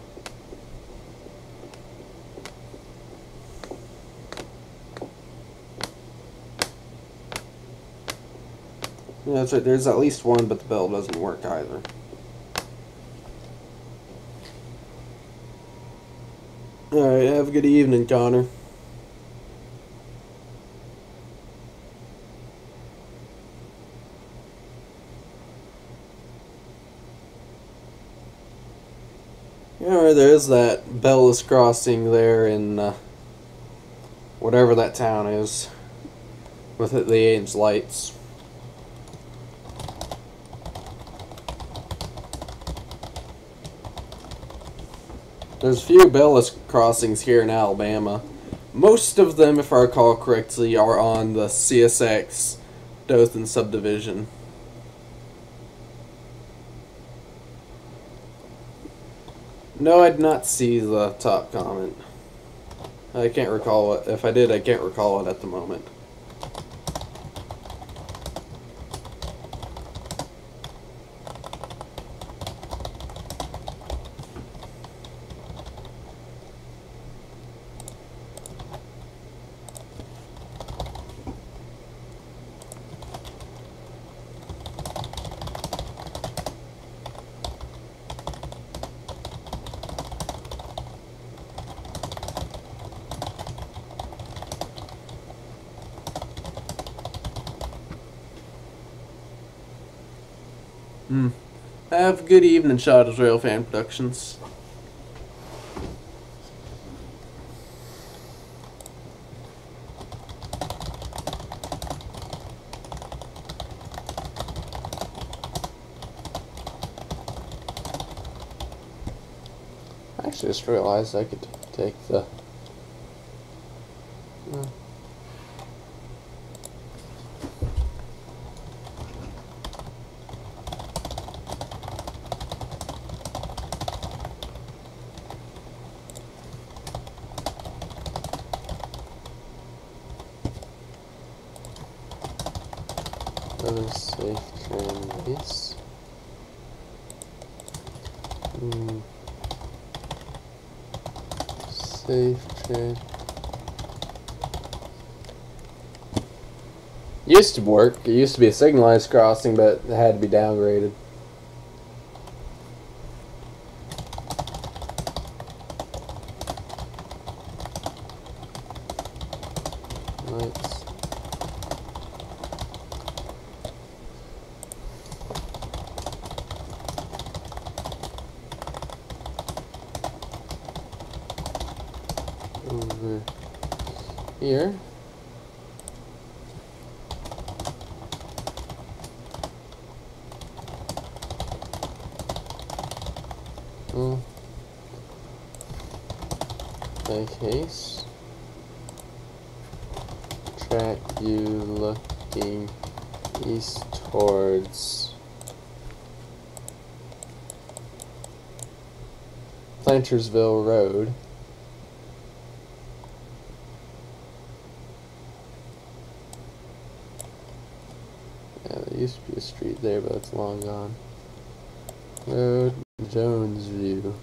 Yeah, that's right. There's at least one, but the bell doesn't work either. Alright, have a good evening, Connor. Yeah, there's that bellless crossing there in whatever that town is with the Ames lights. There's a few bellless crossings here in Alabama. Most of them, if I recall correctly, are on the CSX Dothan subdivision. No, I did not see the top comment. I can't recall it. If I did, I can't recall it at the moment. Have a good evening, Shot of Railfan Productions. I actually just realized I could take the... another safe train base. Safe train. Used to work. It used to be a signalized crossing, but it had to be downgraded. Lights. Over here. Case. Track view looking east towards Plantersville Road. Yeah, there used to be a street there, but it's long gone. Road Jonesview,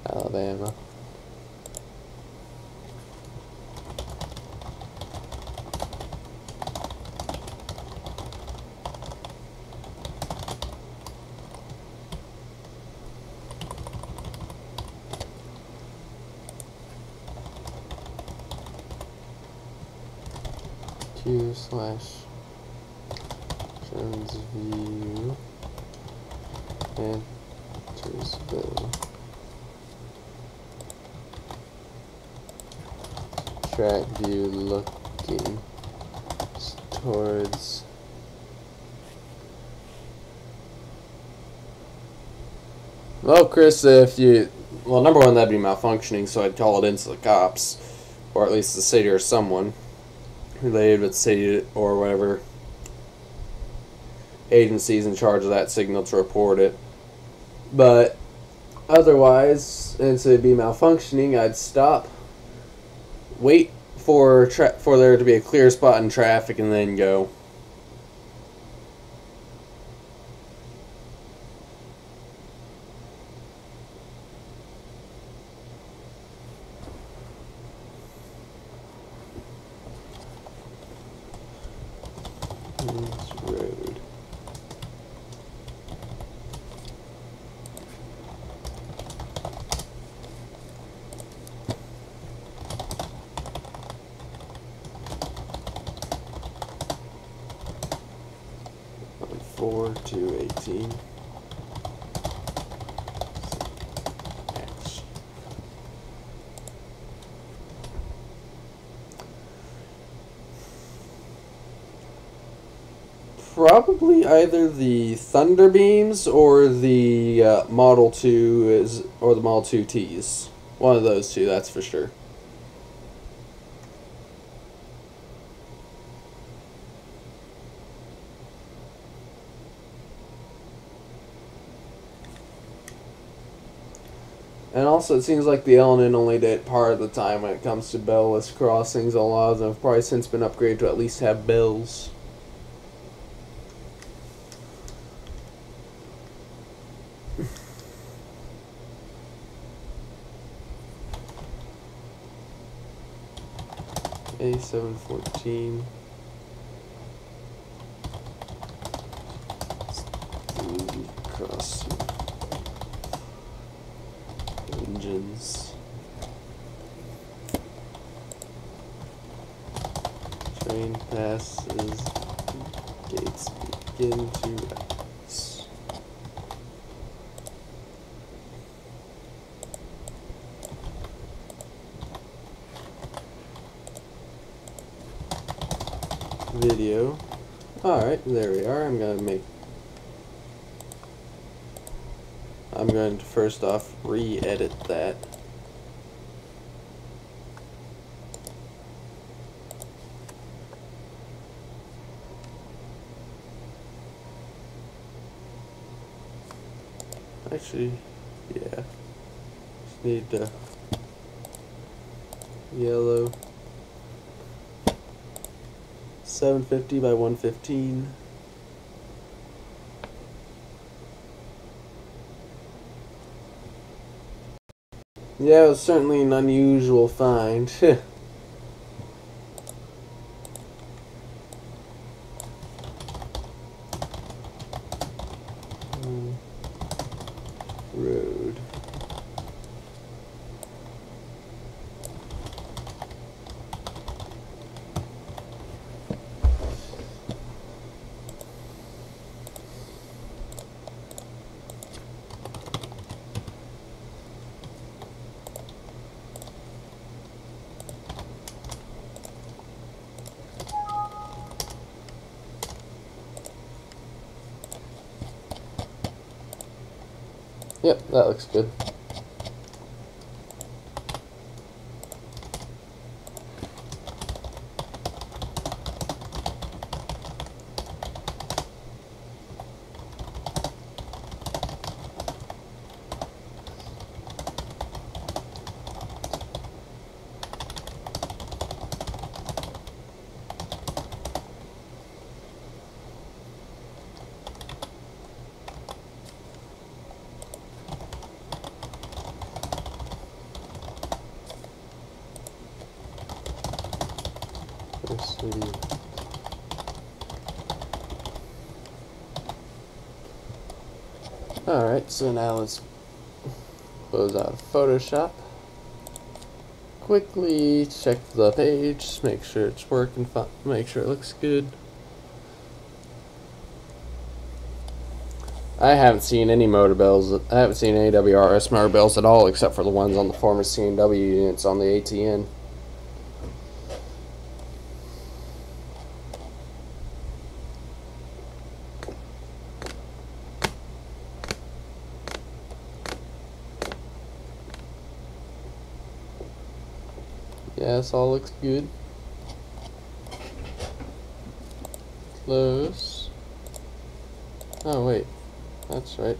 Alabama. /Jonesview Plantersville. Track view looking towards well, Chris, if you number one, that'd be malfunctioning, so I'd call it into the cops, or at least the city or someone related with the city or whatever agencies in charge of that signal to report it. But otherwise, since it'd be malfunctioning, I'd stop, wait for there to be a clear spot in traffic, and then go. Road. On 4/2/18. Probably either the Thunder Beams or the Model 2 or the Model 2Ts. One of those two, that's for sure. And also, it seems like the L&N only did it part of the time when it comes to bell-less crossings. A lot of them have probably since been upgraded to at least have bells. A714. Crossing. Engines. Train passes. Gates begin to rise. Video. Alright, there we are. I'm going to first off re-edit that. Actually, yeah. Just need to yellow 750 by 115. Yeah, it was certainly an unusual find. Road. Yep, that looks good. Alright, so now let's close out of Photoshop. Quickly check the page, make sure it's working fine, make sure it looks good. I haven't seen any motor bells, I haven't seen any WRS motor bells at all except for the ones on the former C&W units on the ATN. Yeah, this all looks good. Close. Oh wait, that's right.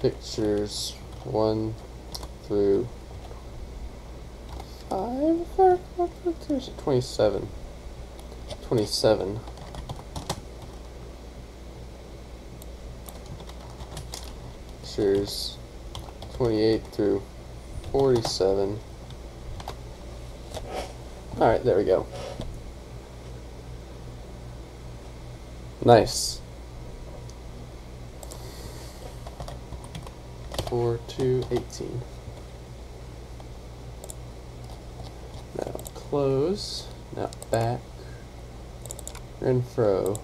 Pictures 1 through 5, there's 27. 27. Pictures 28 through 47. Alright, there we go. Nice. 4 to 18. Now close. Now back. And fro.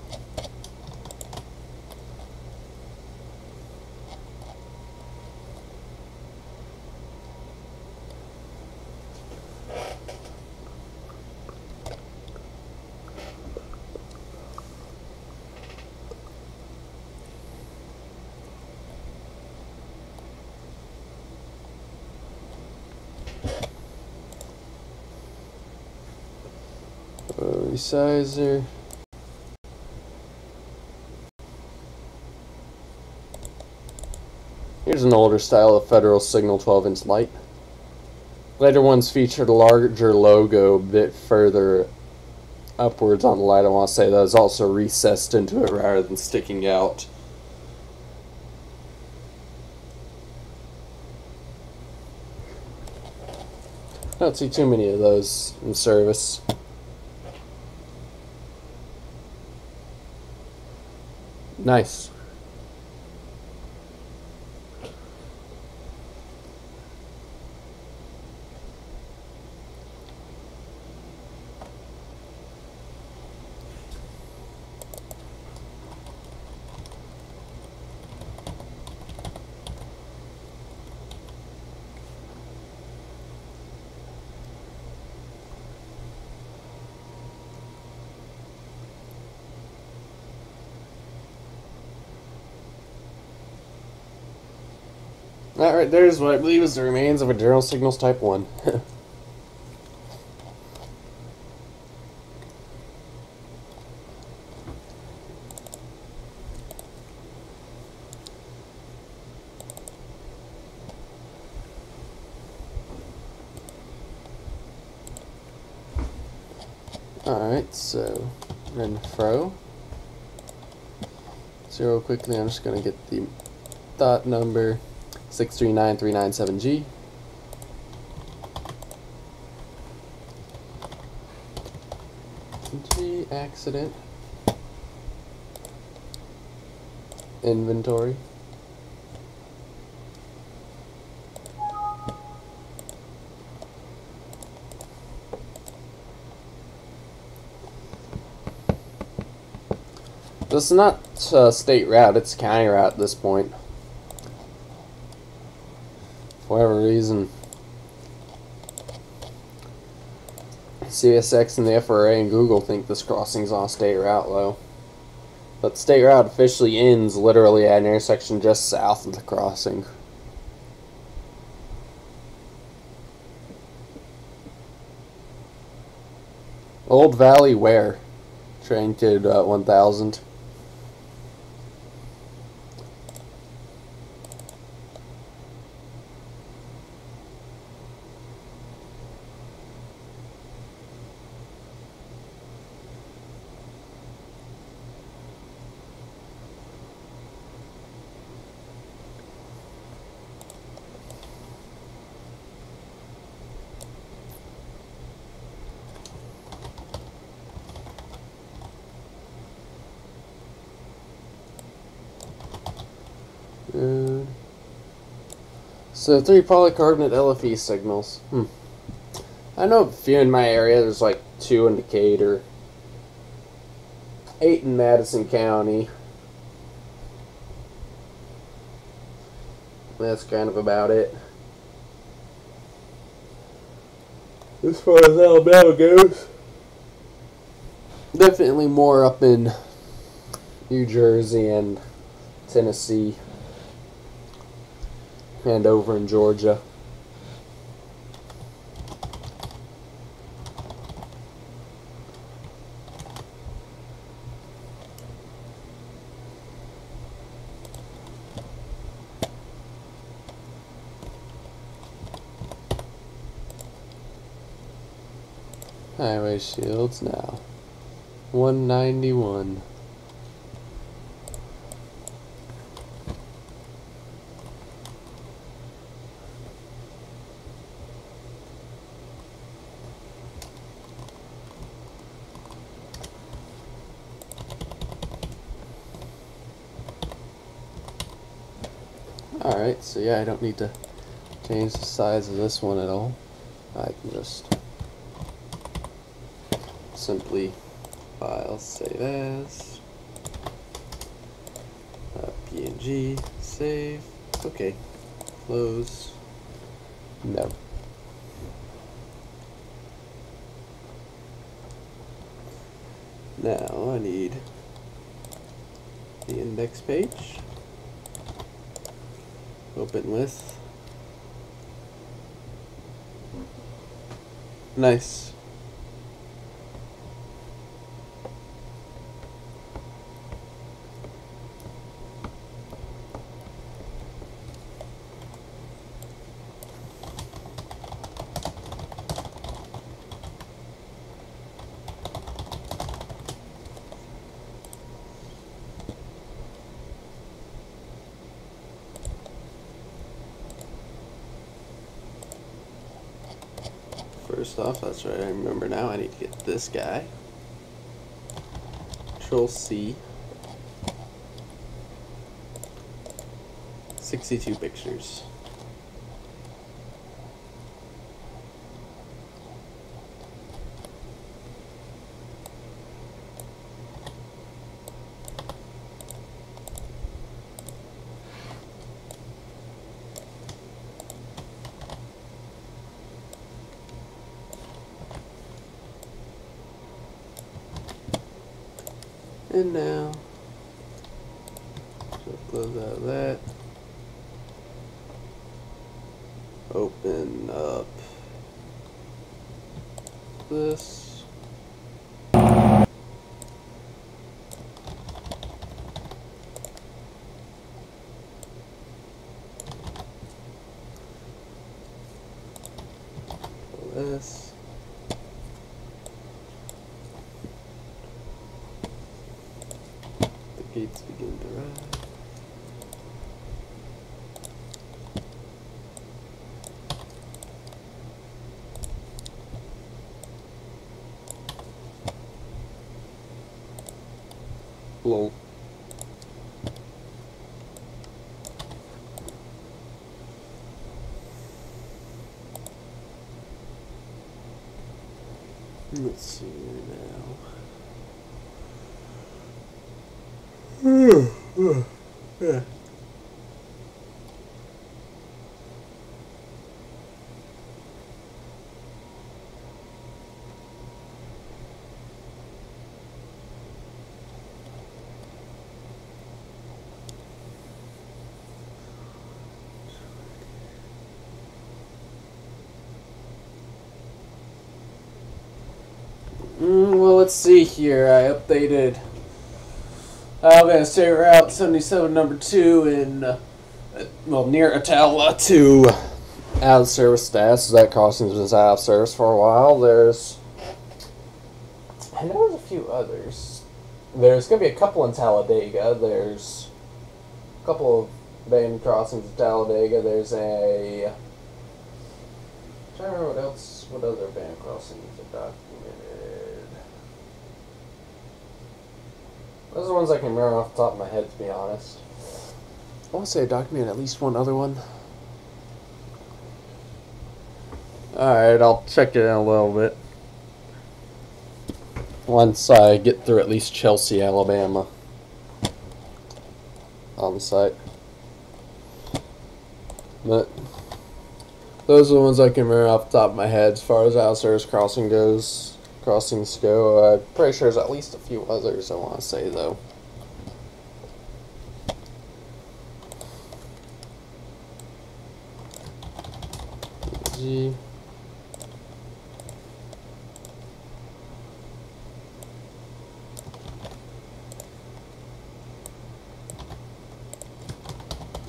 Resizer. Here's an older style of Federal Signal 12-inch light. Later ones featured a larger logo a bit further upwards on the light. I want to say that was also recessed into it rather than sticking out. I don't see too many of those in service. Nice. That right there is what I believe is the remains of a General Signals Type 1. Alright, so Renfro. So real quickly, I'm just going to get the dot number 639397G. G accident. Inventory. This is not state route, it's county route at this point. For whatever reason, CSX and the FRA and Google think this crossing's on state route, though. But state route officially ends literally at an intersection just south of the crossing. Old Valley where? Train code 1000. So 3 polycarbonate LFE signals. I know a few in my area. There's like 2 in Decatur, 8 in Madison County. That's kind of about it. As far as Alabama goes, definitely more up in New Jersey and Tennessee and over in Georgia. Highway shields now. 191. Alright, so yeah, I don't need to change the size of this one at all. I can just simply file, save as, PNG, save, okay, close, no. Now I need the index page. Open with. Nice. First off, that's right, I remember now, I need to get this guy. Control C. 62 pictures. And now, so close out of that. Open up this. This. gates begin to rise. Lol. Let's see now. Yeah. Well, let's see here. I updated Alabama State Route 77 number 2 in, near Atala to out of service status. That crossing's been out of service for a while. And there's a few others. There's going to be a couple in Talladega. There's a couple of abandoned crossings in Talladega. There's a... I'm trying to remember what other abandoned crossings are documented. Those are the ones I can remember off the top of my head, to be honest. I want to say I documented at least one other one. Alright, I'll check it in a little bit. Once I get through at least Chelsea, Alabama on the site. But those are the ones I can remember off the top of my head as far as out-of-service crossings go. I'm pretty sure there's at least a few others I want to say, though. G.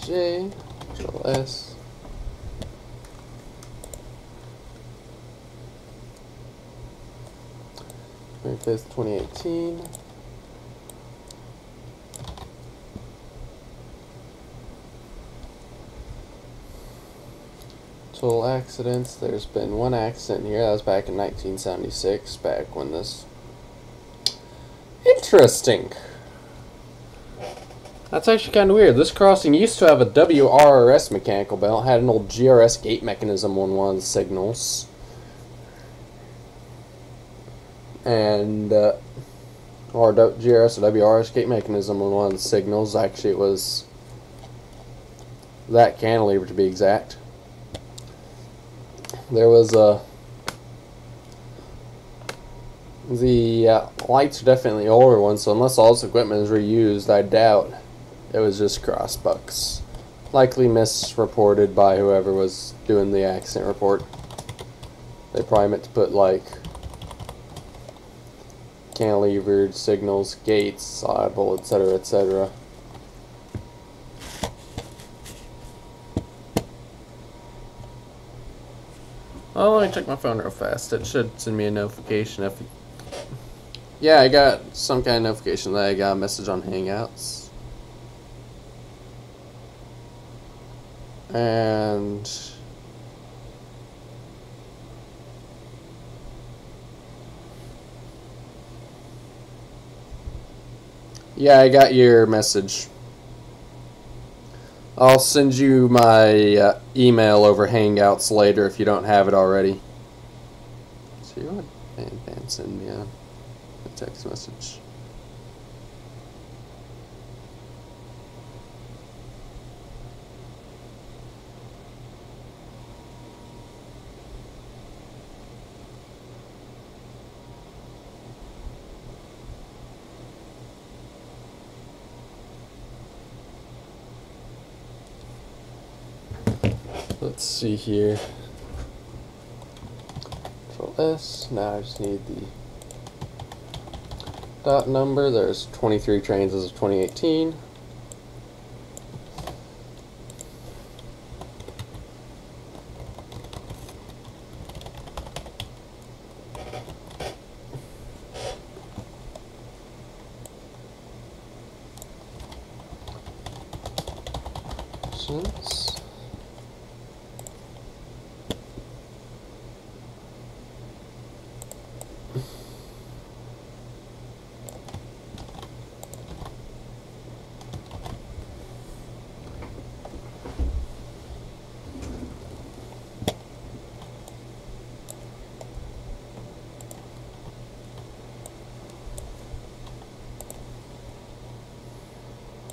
J, Control S. May 5th, 2018. Total accidents. There's been one accident here. That was back in 1976, back when this... Interesting. That's actually kind of weird. This crossing used to have a WRS mechanical belt, had an old GRS gate mechanism on one of the signals. And, or GRS or WRS gate mechanism on one of the signals. Actually, it was that cantilever, to be exact. There was a... The lights are definitely older ones, so unless all this equipment is reused, I doubt it was just cross bucks. Likely misreported by whoever was doing the accident report. They probably meant to put, like, cantilevered signals, gates, soluble, etc., etc. Oh, let me check my phone real fast. It should send me a notification if... Yeah, I got some kind of notification that I got a message on Hangouts. And... yeah, I got your message. I'll send you my email over Hangouts later if you don't have it already. So you want to send me a text message. Let's see here. Control S. Now I just need the dot number. There's 23 trains as of 2018. Actions.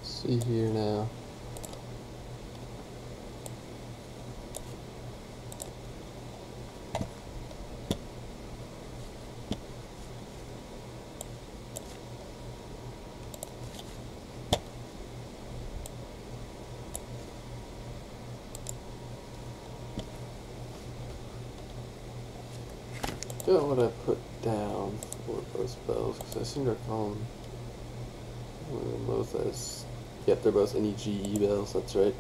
See here now. Forgot what I put down for those bells because I seem to recall them both as. Yep, they're both NEGE bells. That's right.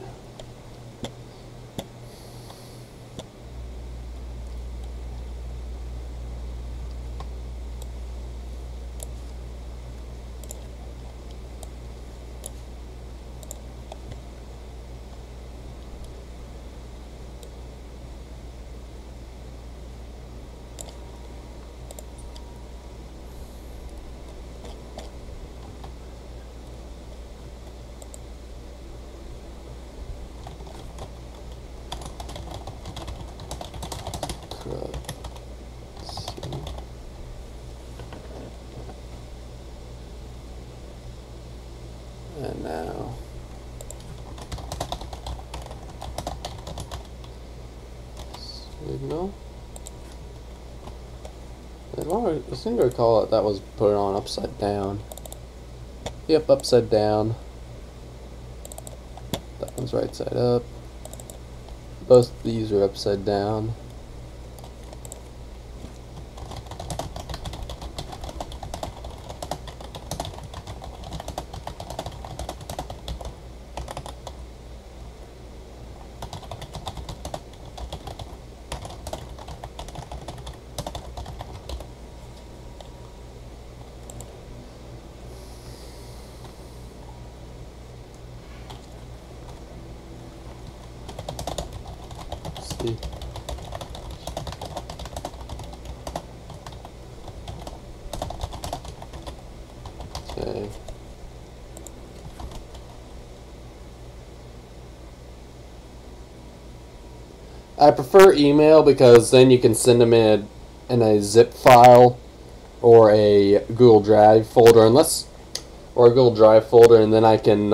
And now signal. I seem to recall that was put on upside down. Yep, upside down. That one's right side up. Both these are upside down. See. Okay. I prefer email because then you can send them in a zip file or a Google Drive folder, and then I can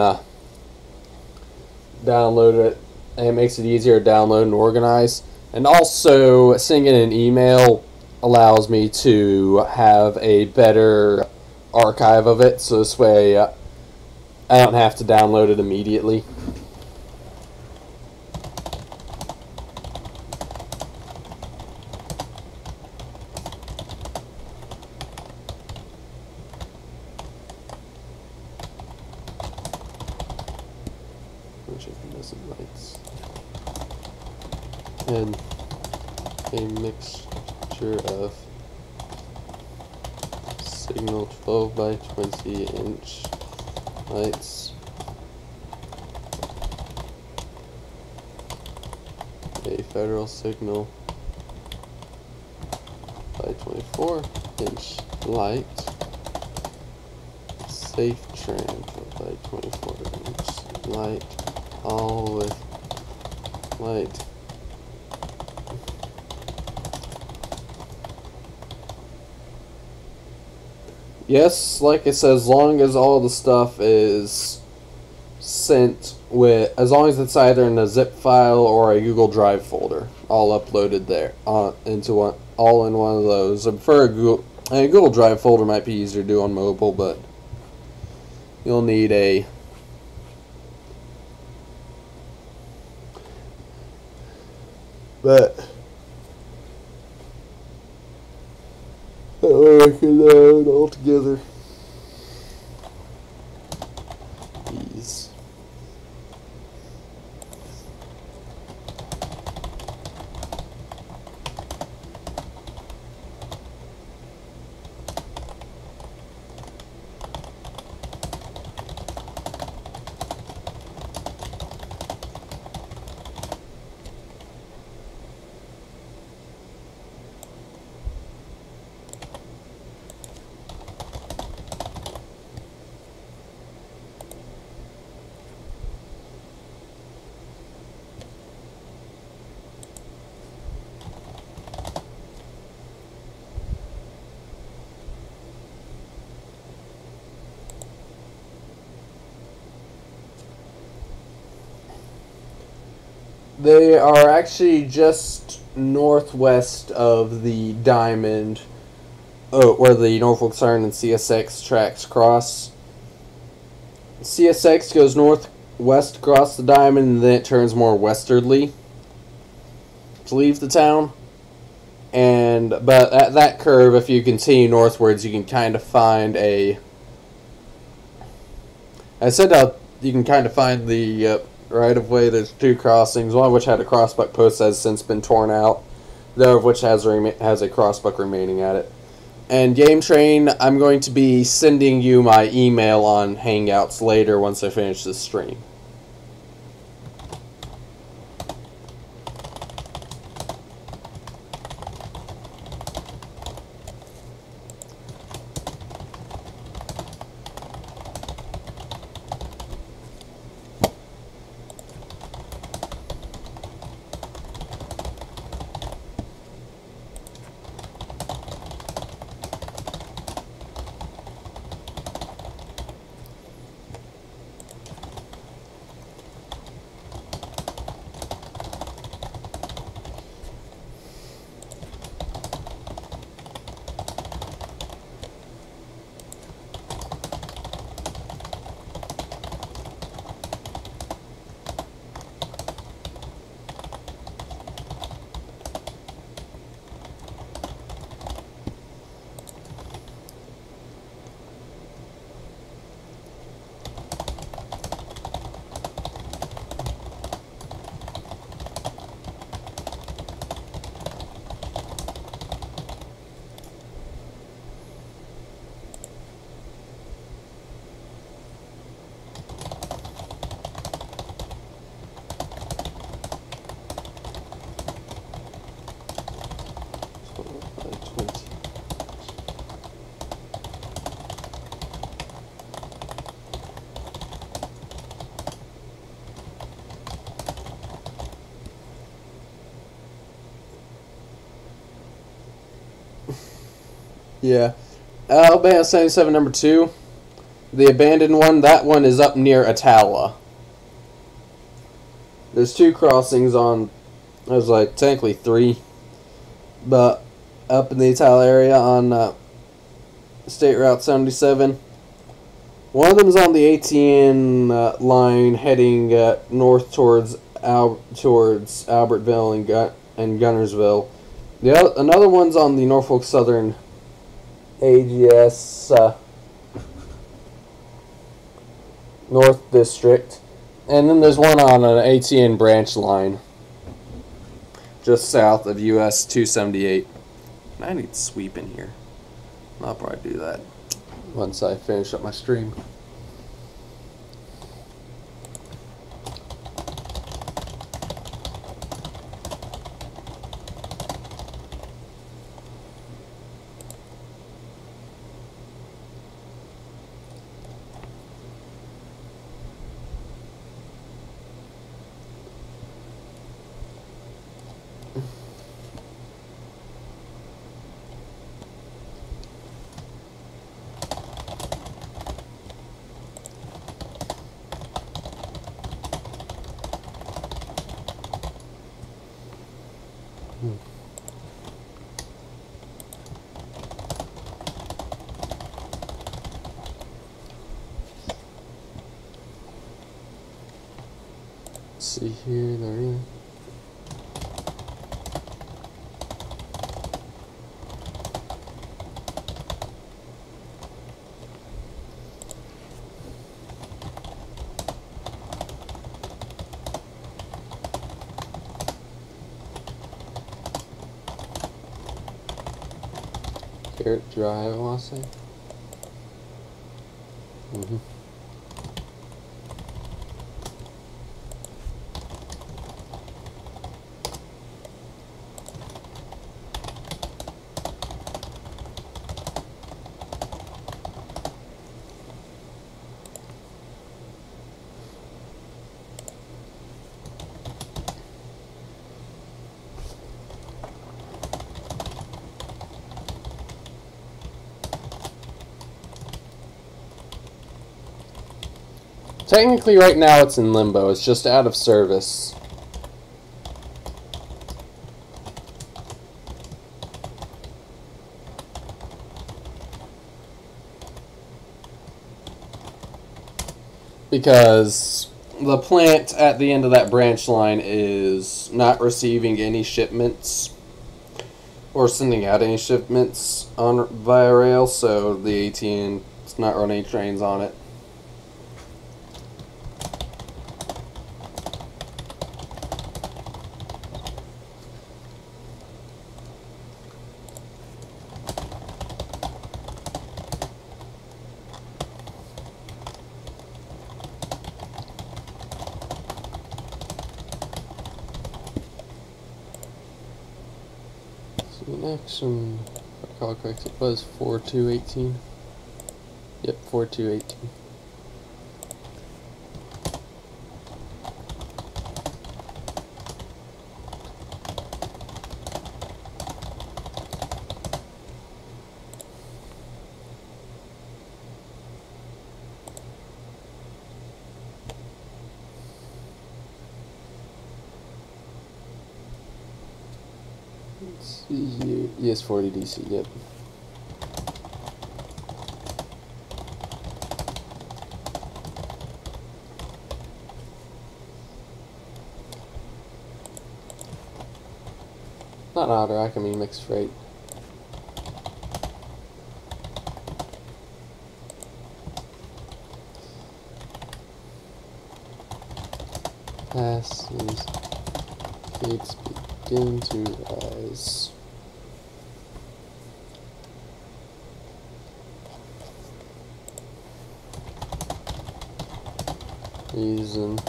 download it. And it makes it easier to download and organize. And also, sending an email allows me to have a better archive of it, so this way I don't have to download it immediately. Lights. And a mixture of signal 12 by 20 inch lights, a federal signal by 24 inch light, safe tram by 24 inch light, all with light. Yes, like I said, as long as all the stuff is sent with, as long as it's either in a zip file or a Google Drive folder, all uploaded there into one, all in one of those. I prefer a Google Drive folder might be easier to do on mobile, but you'll need a I can load all together. These. They are actually just northwest of the Diamond, where the Norfolk Southern and CSX tracks cross. CSX goes northwest across the Diamond, and then it turns more westerly to leave the town. But at that curve, if you continue northwards, you can kind of find a. I said you can kind of find the right of way. There's two crossings, one of which had a crossbuck post that has since been torn out, the other of which has a crossbuck remaining at it. And Game Train, I'm going to be sending you my email on Hangouts later once I finish this stream. Yeah. Alabama 77 number 2. The abandoned one, that one is up near Atala. There's two crossings on, there's like technically 3, but up in the Atala area on State Route 77. One of them is on the ATN line heading north towards Albertville and Gunnersville. Another one's on the Norfolk Southern AGS North District, and then there's one on an ATN branch line just south of US 278. I need sweep in here. I'll probably do that once I finish up my stream. See here, there is. Carrot Drive, I want to say. Technically, right now it's in limbo. It's just out of service. because the plant at the end of that branch line is not receiving any shipments or sending out any shipments on via rail, so the ATN is not running trains on it. So the next one, if I recall correctly, it was 4218. Yep, 4218. Let's see here. Yes, 40 DC, yep. Not auto, I mean mixed freight. Passes. Gates begin to rise. Reason.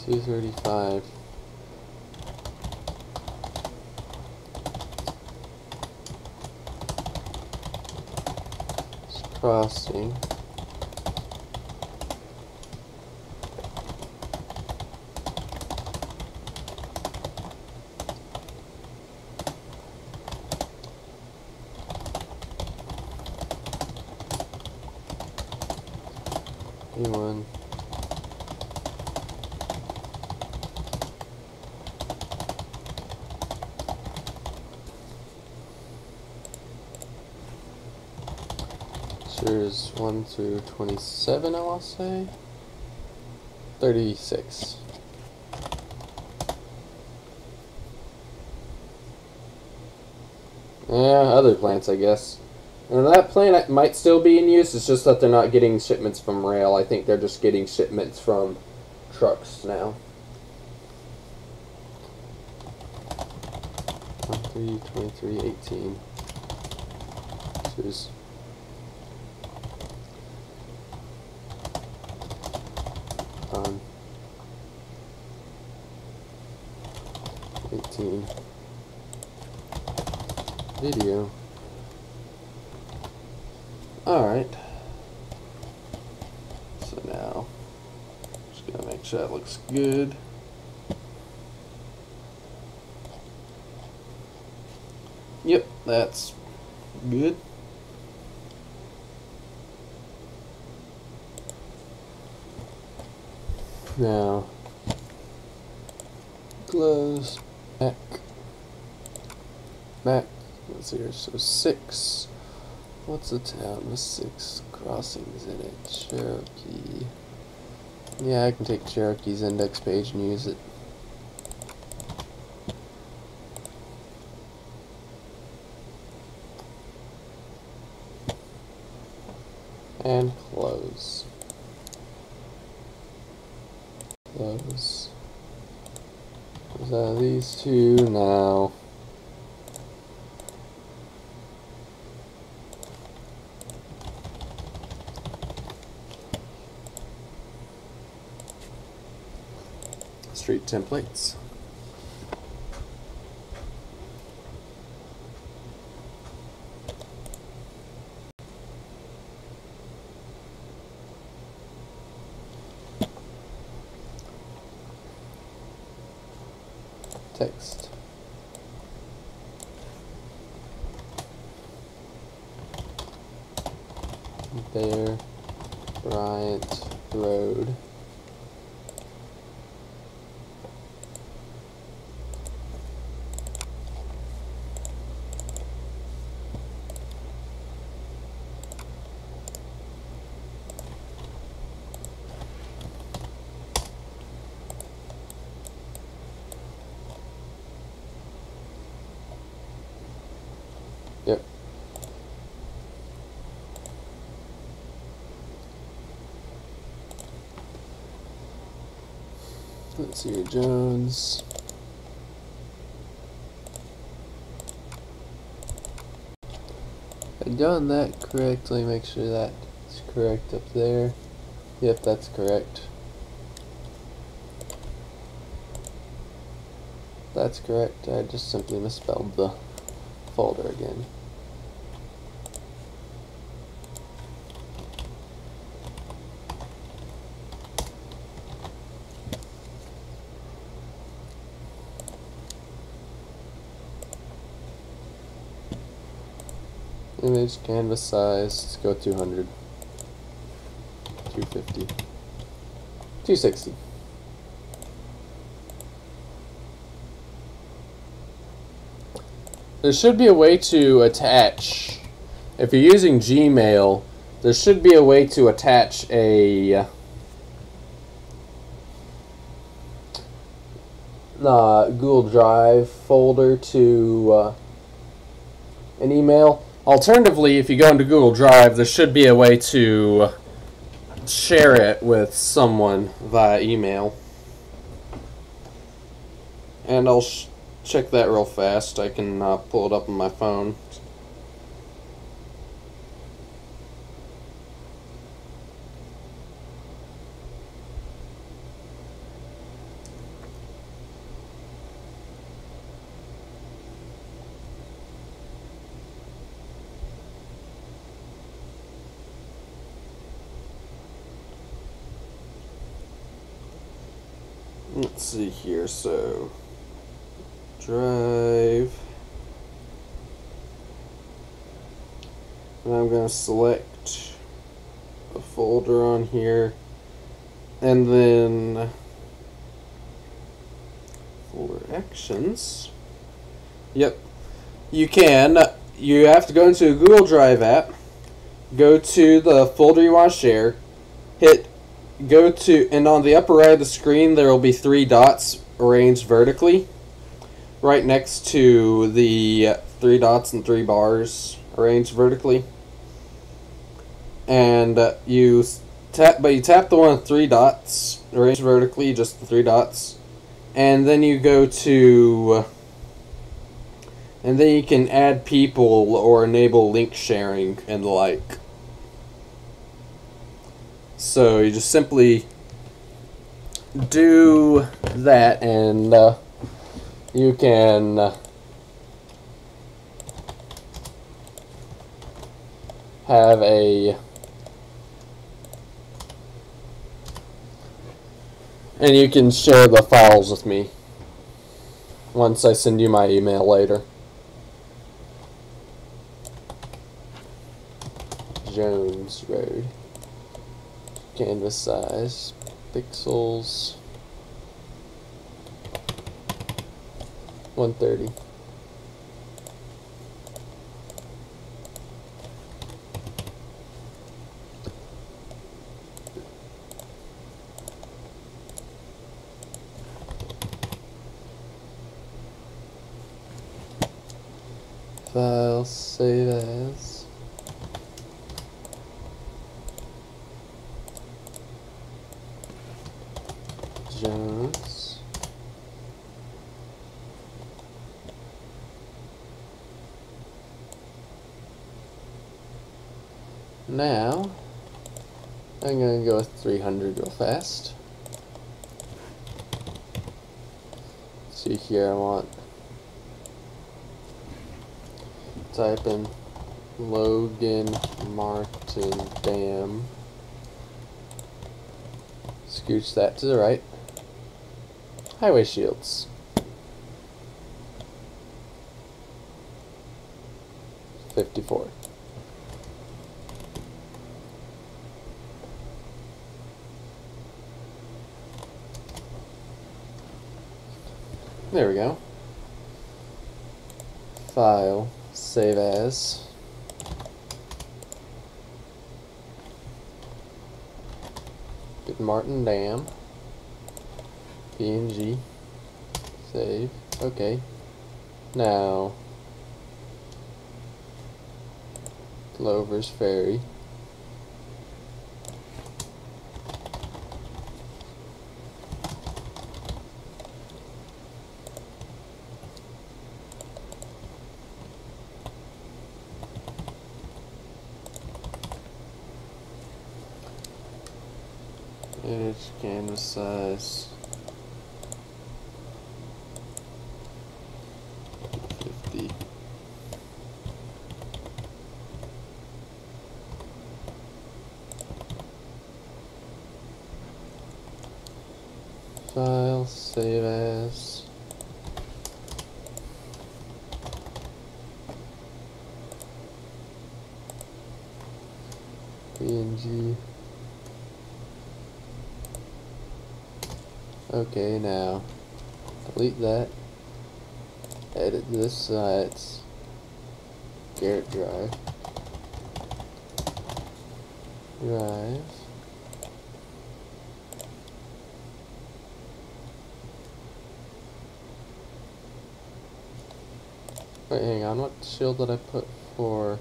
$235. Crossing. A1. There's 1 through 27, I want to say. 36. Yeah, other plants, I guess. And that plant might still be in use, it's just that they're not getting shipments from rail. I think they're just getting shipments from trucks now. 3, 23, 18. Choose. On 18 video. Alright, so now just gonna make sure that looks good. Yep, that's good. Now, close, back, let's see here, so 6, what's the town with 6 crossings in it? Cherokee. Yeah, I can take Cherokee's index page and use it. And close. Close. So these two now. Street templates. Text. Bear Bryant Road. Let's see here, Jones. I've done that correctly. Make sure that's correct up there. Yep, that's correct. That's correct. I just simply misspelled the folder again. Image canvas size, let's go 200, 250, 260. There should be a way to attach, if you're using Gmail, there should be a way to attach a Google Drive folder to an email. Alternatively, if you go into Google Drive, there should be a way to share it with someone via email. And I'll check that real fast. I can pull it up on my phone. Let's see here, so Drive, and I'm going to select a folder on here, and then folder actions. Yep, you have to go into a Google Drive app, go to the folder you want to share, and on the upper right of the screen there will be 3 dots arranged vertically, right next to the 3 dots and 3 bars arranged vertically. And you tap the one with 3 dots arranged vertically, just the 3 dots, and then you go to, and then you can add people or enable link sharing and the like. So you just simply do that, and you can have and you can share the files with me once I send you my email later. Jones Road. Canvas size, pixels, 130. File, save as. Jones. Now, I'm going to go with 300 real fast. See here, I want type in Logan Martin Dam. Scooch that to the right. Highway shields. $54. There we go. File, save as. Get Martin Dam. PNG. Save. Okay. Now, Glover's Ferry. Image canvas size 50. File, save as. PNG. Okay, now delete that. Edit this site's Garrett Drive. Wait, hang on. What shield did I put for?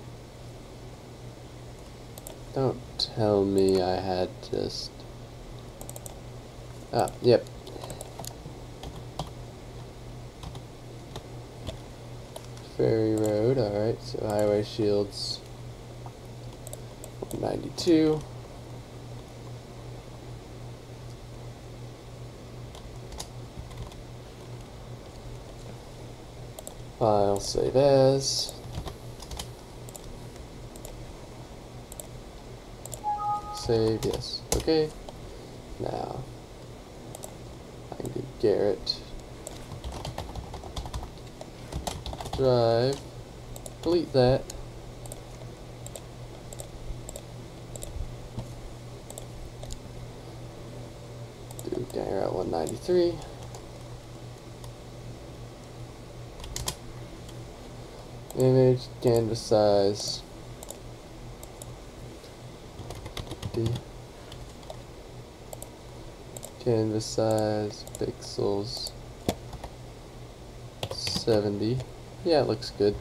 Don't tell me I had just. Ah, yep. Ferry Road, alright, so highway shields 192. File, save as. Save, yes. Okay. Now, I can do Garrett Drive. Delete that. Do Garrett 193. Image canvas size 50. Canvas size pixels 70. Yeah, it looks good.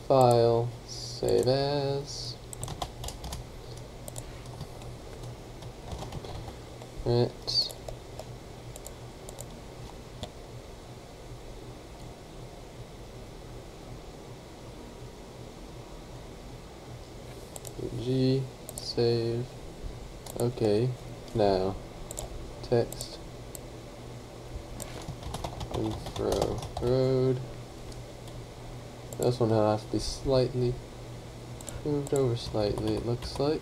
File, save as. Print. G, save. Okay, now text info road. This one has to be slightly moved over slightly, it looks like.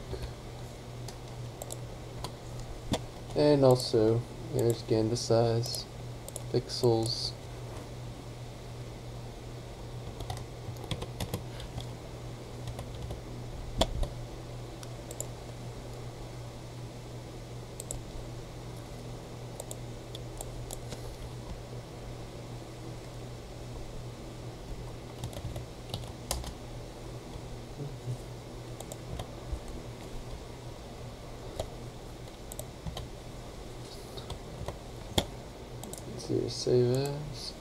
And also image canvas size pixels 0 save as.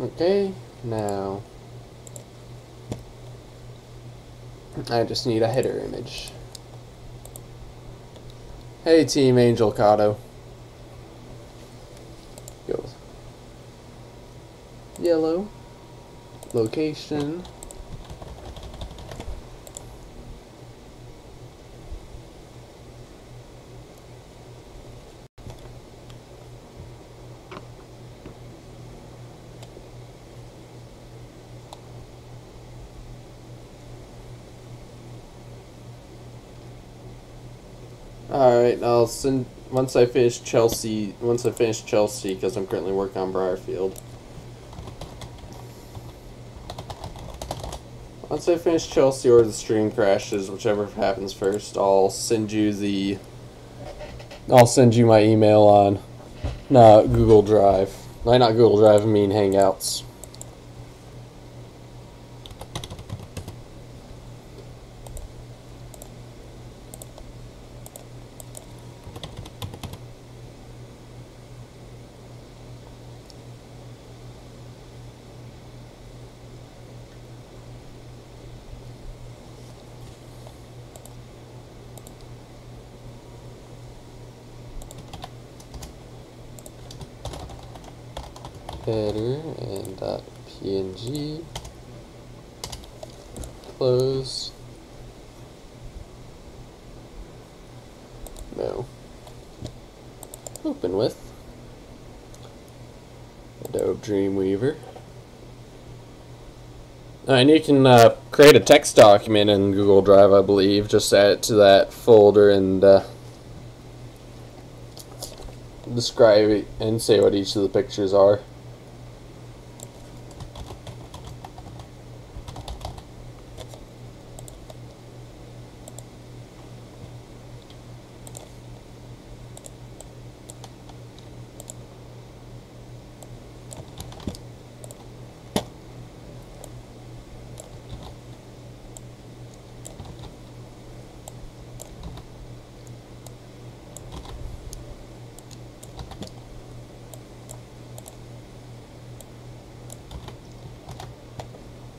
Okay, now I just need a header image. Hey Team Angel Cotto. Go with yellow. Location. Alright, I'll send once I finish Chelsea, because I'm currently working on Briarfield. Once I finish Chelsea or the stream crashes, whichever happens first, I'll send you my email on Google Drive. Not Google Drive, I mean Hangouts. header and .png, close, no, open with Adobe Dreamweaver. And you can create a text document in Google Drive, I believe. Just add it to that folder and describe it and say what each of the pictures are.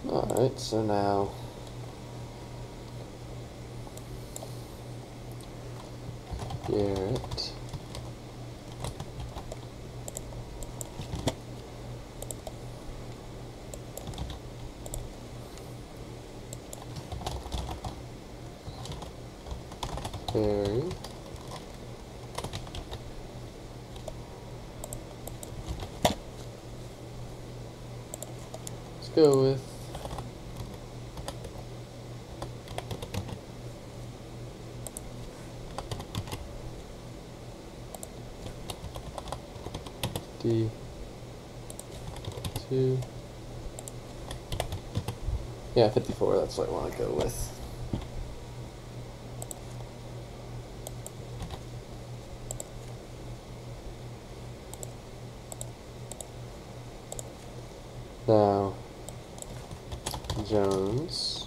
Alright, so now Garrett Perry let's go with D2, yeah, 54, that's what I want to go with. Now, Jones,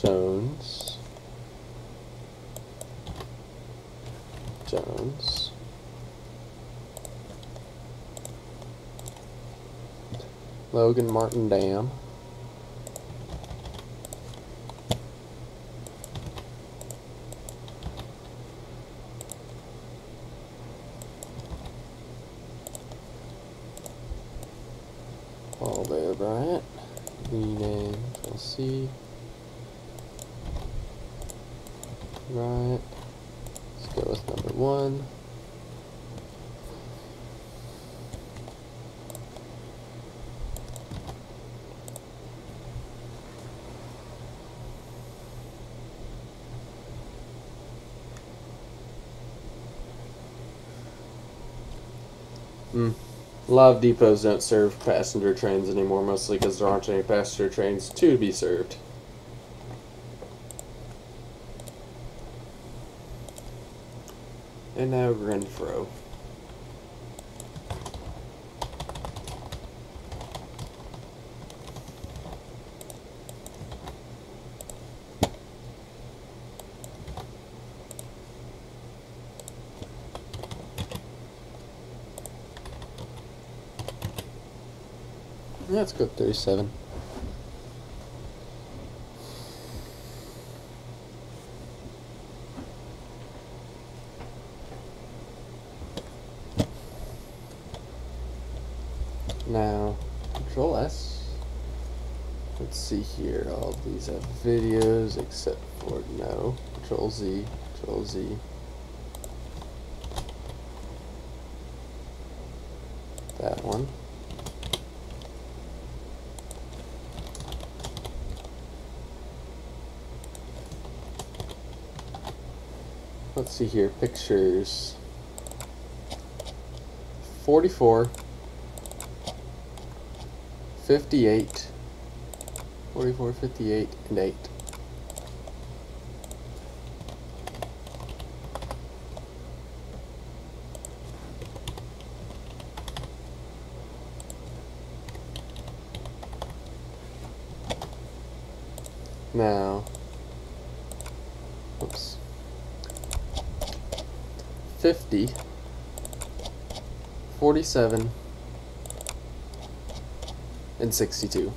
Jones, Jones, Logan Martin Dam, Paul Bear Bryant, rename, we'll see, Bryant, let's go with number 1. A lot of depots don't serve passenger trains anymore, mostly because there aren't any passenger trains to be served. And now Renfro. Let's go 37. Now, Control S. Let's see here. All of these have videos except for no. Control Z. Control Z. That one. Let's see here, pictures. 44, 58, 44, 58, and 8. Now, oops. 50, 47, and 62.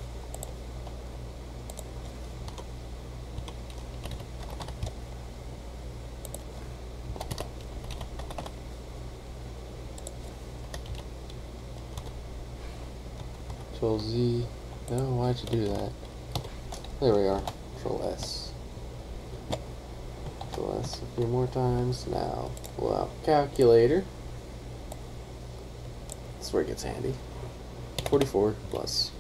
Control Z. No, why'd you do that? There we are. Control S. Control S a few more times. Now, pull out calculator. That's where it gets handy. 44 plus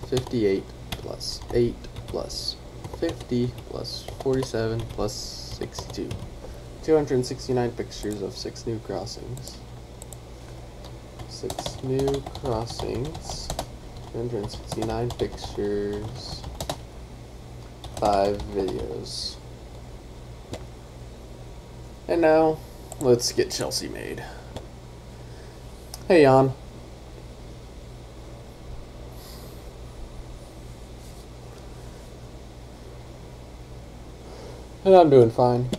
58 plus 8 plus 50 plus 47 plus 62. 269 pictures of 6 new crossings. 6 new crossings. 269 pictures. 5 videos. And now, let's get Chelsea made. Hey, Jan. And I'm doing fine.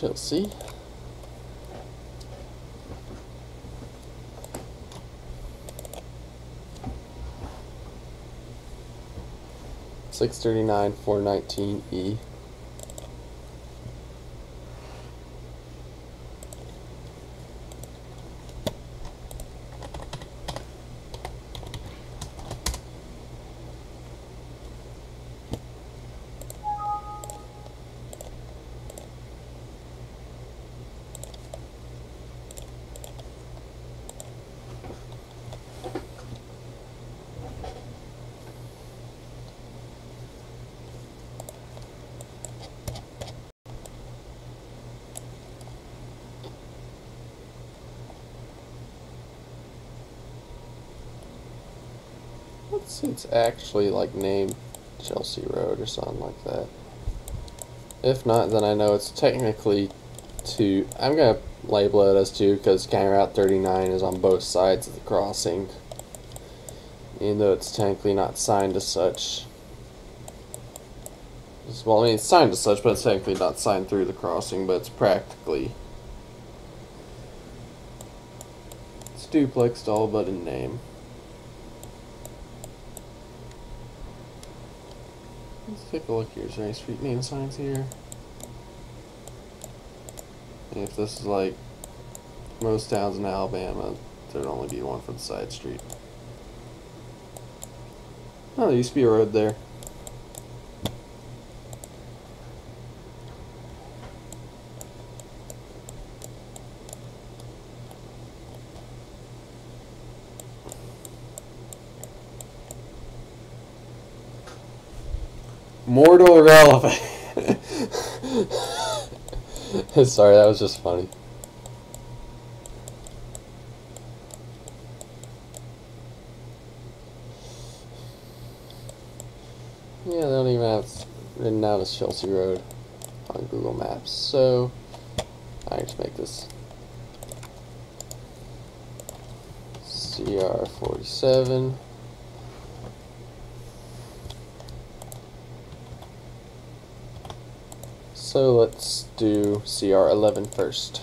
Chelsea. $639 $419 Let's see, it's actually like named Chelsea Road or something like that. If not, then I know it's technically 2. I'm going to label it as 2 because County Route 39 is on both sides of the crossing. Even though it's technically not signed as such. Well, I mean, it's signed as such, but it's technically not signed through the crossing, but it's practically. It's duplexed all but in name. Let's take a look here. Is there any street name signs here? And if this is like most towns in Alabama, there'd only be one for the side street. Oh, there used to be a road there. Mortal irrelevant. Sorry, that was just funny. Yeah, they don't even have it written out as Chelsea Road on Google Maps, so I can just make this CR47. So let's do CR11 first.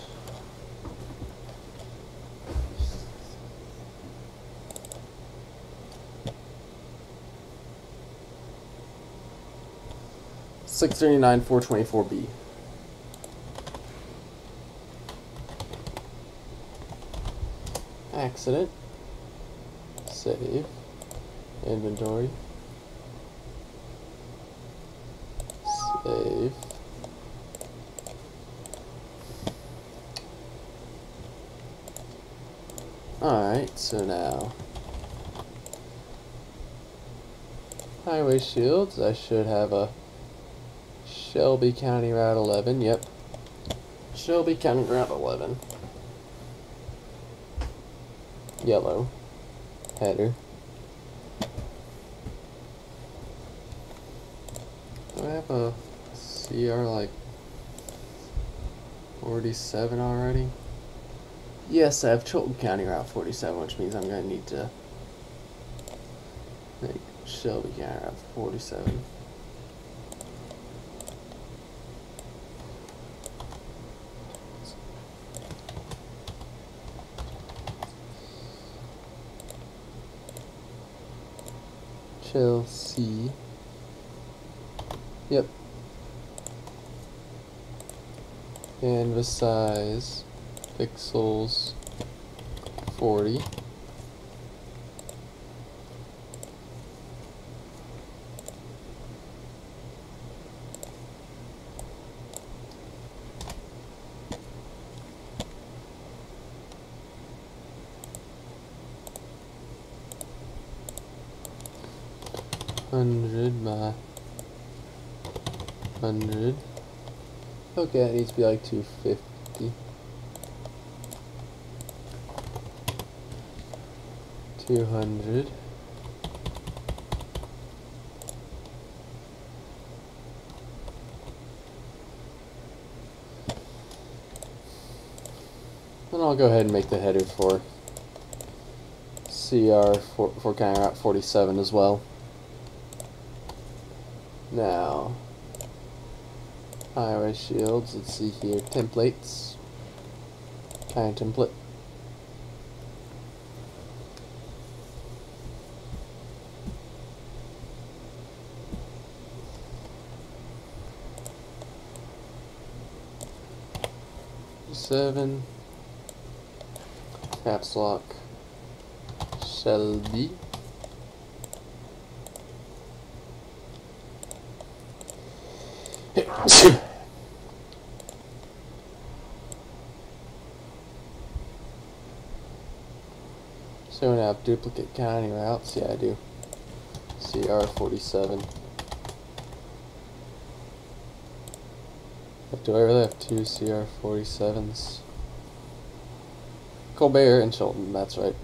$639 $424 Accident. Save. Inventory. Save. Alright, so now highway shields. I should have a Shelby County Route 11. Yep. Shelby County Route 11. Yellow. Header. Do I have a CR like 47 already? Yes, I have Chilton County Route 47, which means I'm going to need to make Shelby County Route 47. Chelsea Yep. Canvas size, pixels, 40. Hundred by 100. Okay, it needs to be like 250. 200. And I'll go ahead and make the header for CR for Counter Route 47 as well. Now, highway shields, let's see here, templates, kind of template. Seven, caps lock, Shelby. So we have duplicate county routes. Yeah, I do. CR47. Do I really have two CR47s? Colbert and Chilton, that's right.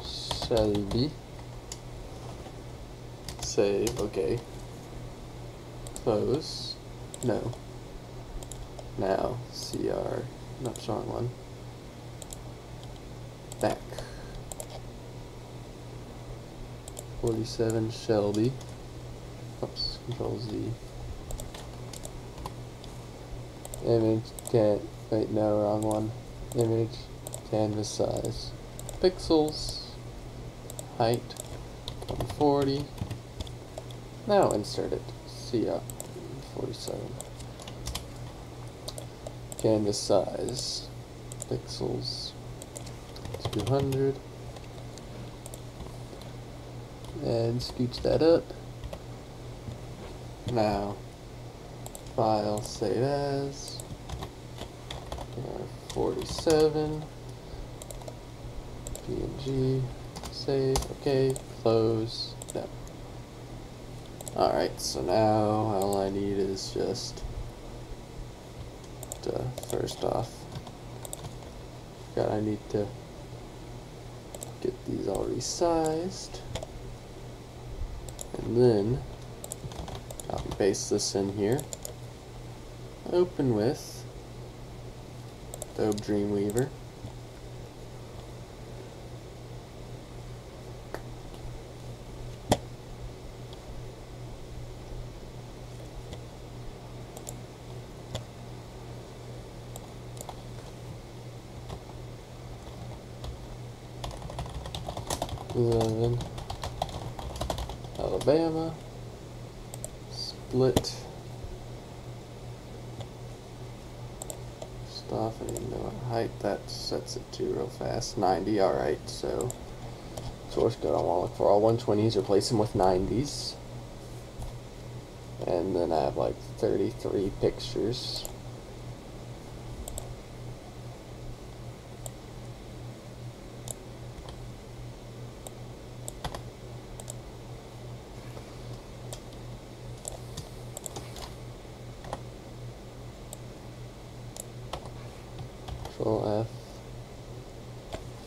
Shelby. Save, okay. Close. No. Now, CR. Not showing one. Back. 47 Shelby. Oops, Control Z. Image can't. Wait, no, wrong one. Image, canvas size. Pixels. Height. 140. Now insert it. CR 47. Canvas size. Pixels. 200. And scooch that up. Now, file, save as. 47. PNG. Save. Okay. Close. No. Alright, so now all I need is just to, first off, I need to get these all resized, and then copy paste this in here, open with Adobe Dreamweaver, Alabama, split stuff. I need to know what height that sets it to real fast. 90, alright, so source code I want to look for all 120s, replace them with 90s. And then I have like 33 pictures. Control F,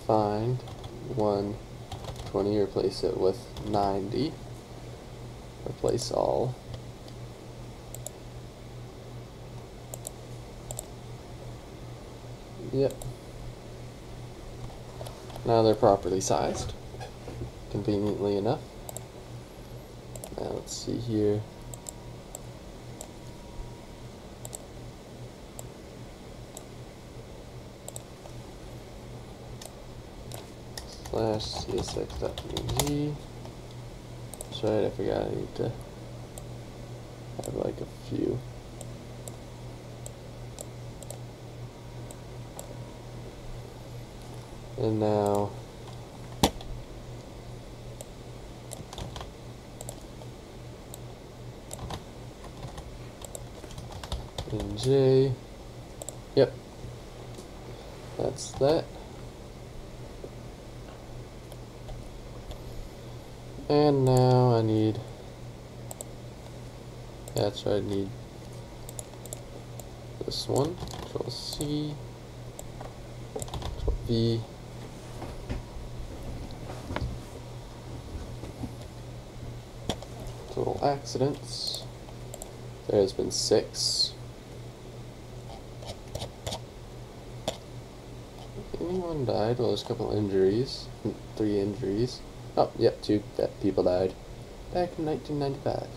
find 120, replace it with 90, replace all. Yep. Now they're properly sized, conveniently enough. Now let's see here. Slash csx.png. That's right, I forgot I need to have like a few. And now in J, yep, that's that. And now I need, that's right, I need this one, Control C, Control V, total accidents, there has been 6. Anyone died? Well, there's a couple injuries, 3 injuries. Oh, yep, 2 people died back in 1995.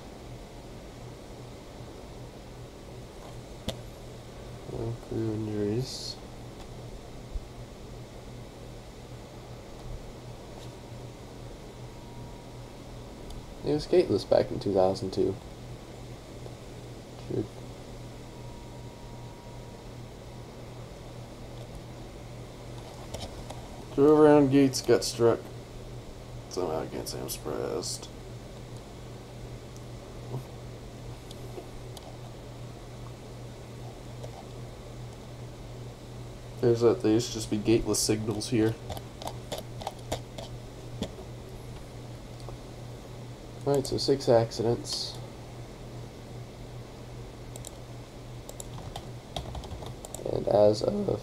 No crew injuries. It was gateless back in 2002. Should drove around gates, got struck. Somehow I can't say I'm surprised. There's that. There used to just be gateless signals here. Alright, so 6 accidents. And as of, let's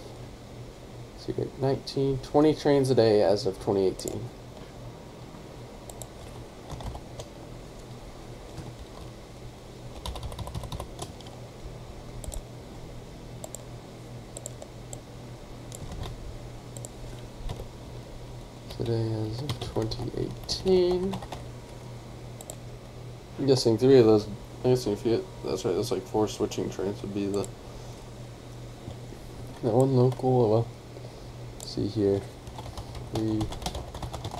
see here, 20 trains a day as of 2018. Today as of 2018. I'm guessing 3 of those, I'm guessing if you, that's right, that's like 4 switching trains would be the, that one local, well, let's see here,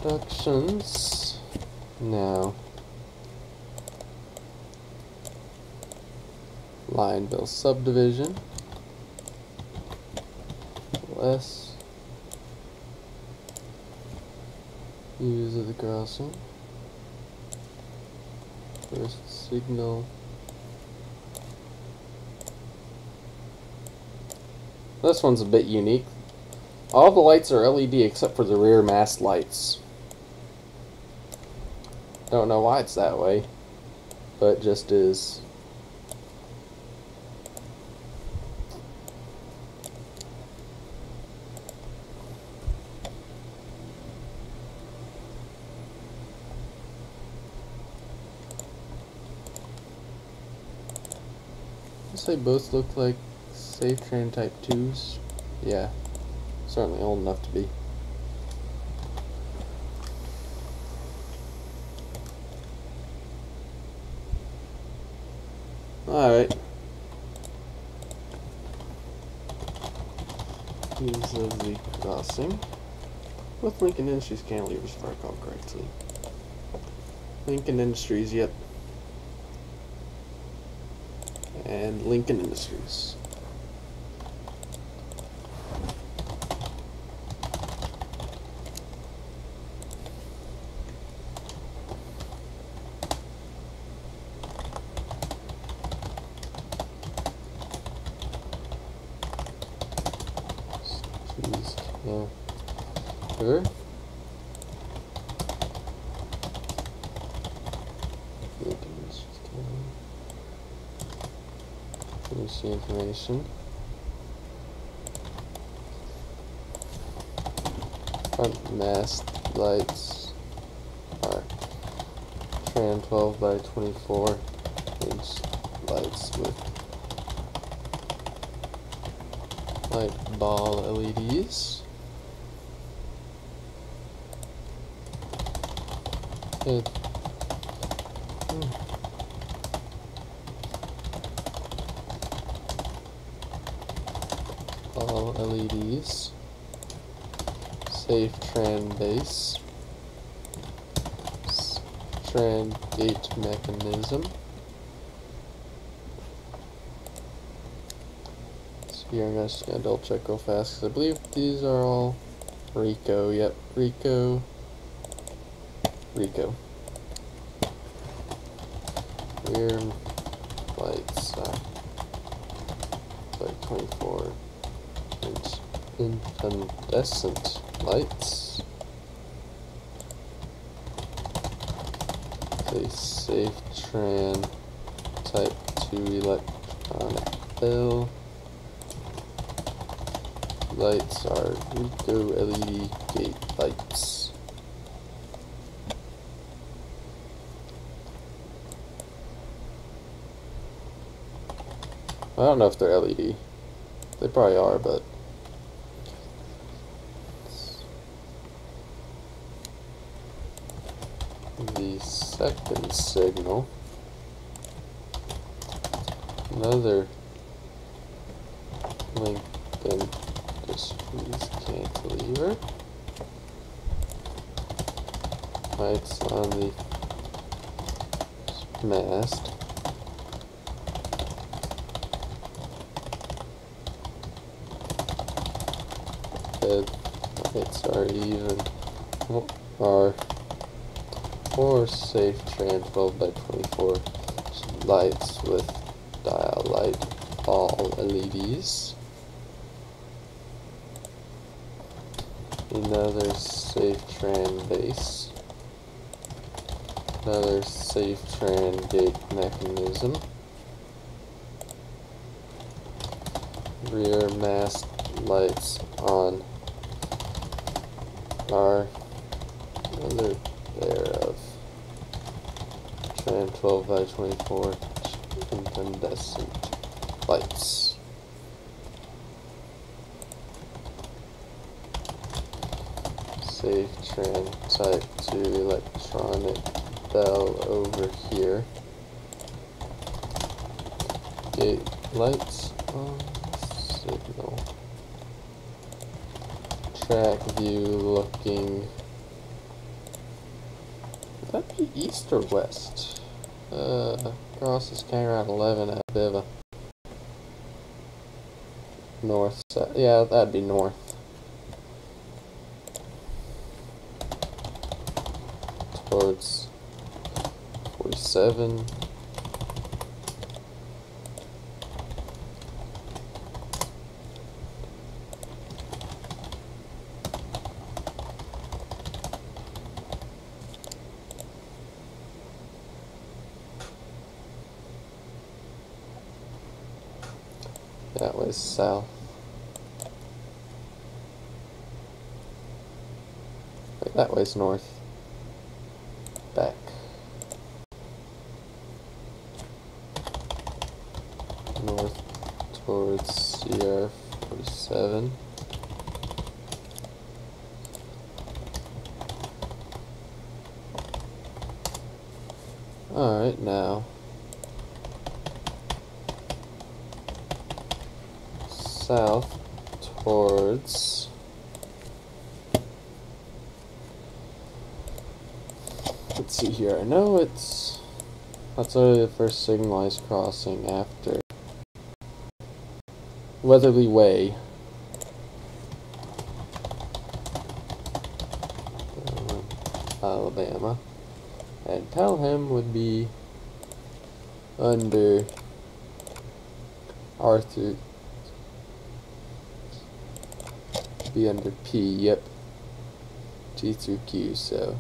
reductions, now, Lineville subdivision, less, use of the crossing, first signal. This one's a bit unique. All the lights are LED except for the rear mast lights. Don't know why it's that way, but it just is. They both look like Safe Train Type 2s. Yeah, certainly old enough to be. Alright. Use of the crossing. With Lincoln Industries cantilevers, if I recall correctly. Lincoln Industries, yep. And Lincoln Industries. Sure. Finish the information. Front mast lights are tran 12 by 24 inch lights with light ball LEDs. And all LEDs. Safe tran base. Tran gate mechanism. here. I'm just gonna double check real fast because I believe these are all Rico. Yep, Rico. Rear lights are like 24-inch incandescent lights. A safe tran type 2 electronic bell. Lights are Rico LED gate lights. I don't know if they're LED. They probably are, but the second signal, another Lincoln discrete cantilever. Lights on the mast. Lights are even are 4 safe tran 12 by 24 lights with dial light all LEDs. Another safe tran base. Another safe tran gate mechanism. Rear mast lights on are another pair of tran 12 by 24 incandescent lights. Safe tran type 2 electronic bell over here. Gate lights on signal. Track view looking. Would that be east or west? Cross is kind of around 11 at a bit of a north side. Yeah, that'd be north. Towards 47. That was south. Wait, that way's north. Back. North towards CR 47. Alright, now south towards let's see here. I know that's already the first signalized crossing after Weatherly Way. Alabama. And Pelham would be under Arthur. Be under P, yep. T through Q, so.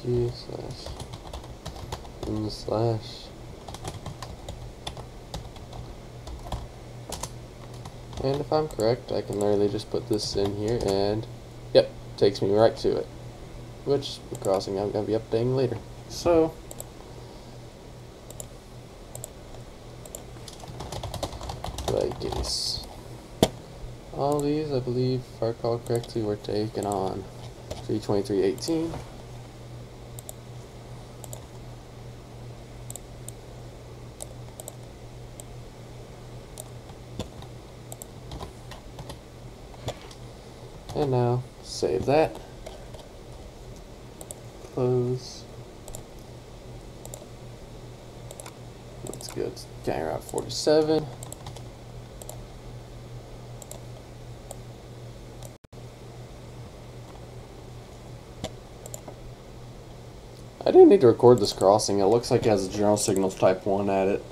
Q slash N slash. And if I'm correct, I can literally just put this in here and, yep, takes me right to it. Which, the crossing I'm going to be updating later. So, like this. All these, I believe, if I recall correctly, were taken on 3/23/18. And now, save that. Close. Let's go to County Route 47. I didn't need to record this crossing. It looks like it has a general signals type 1 at it.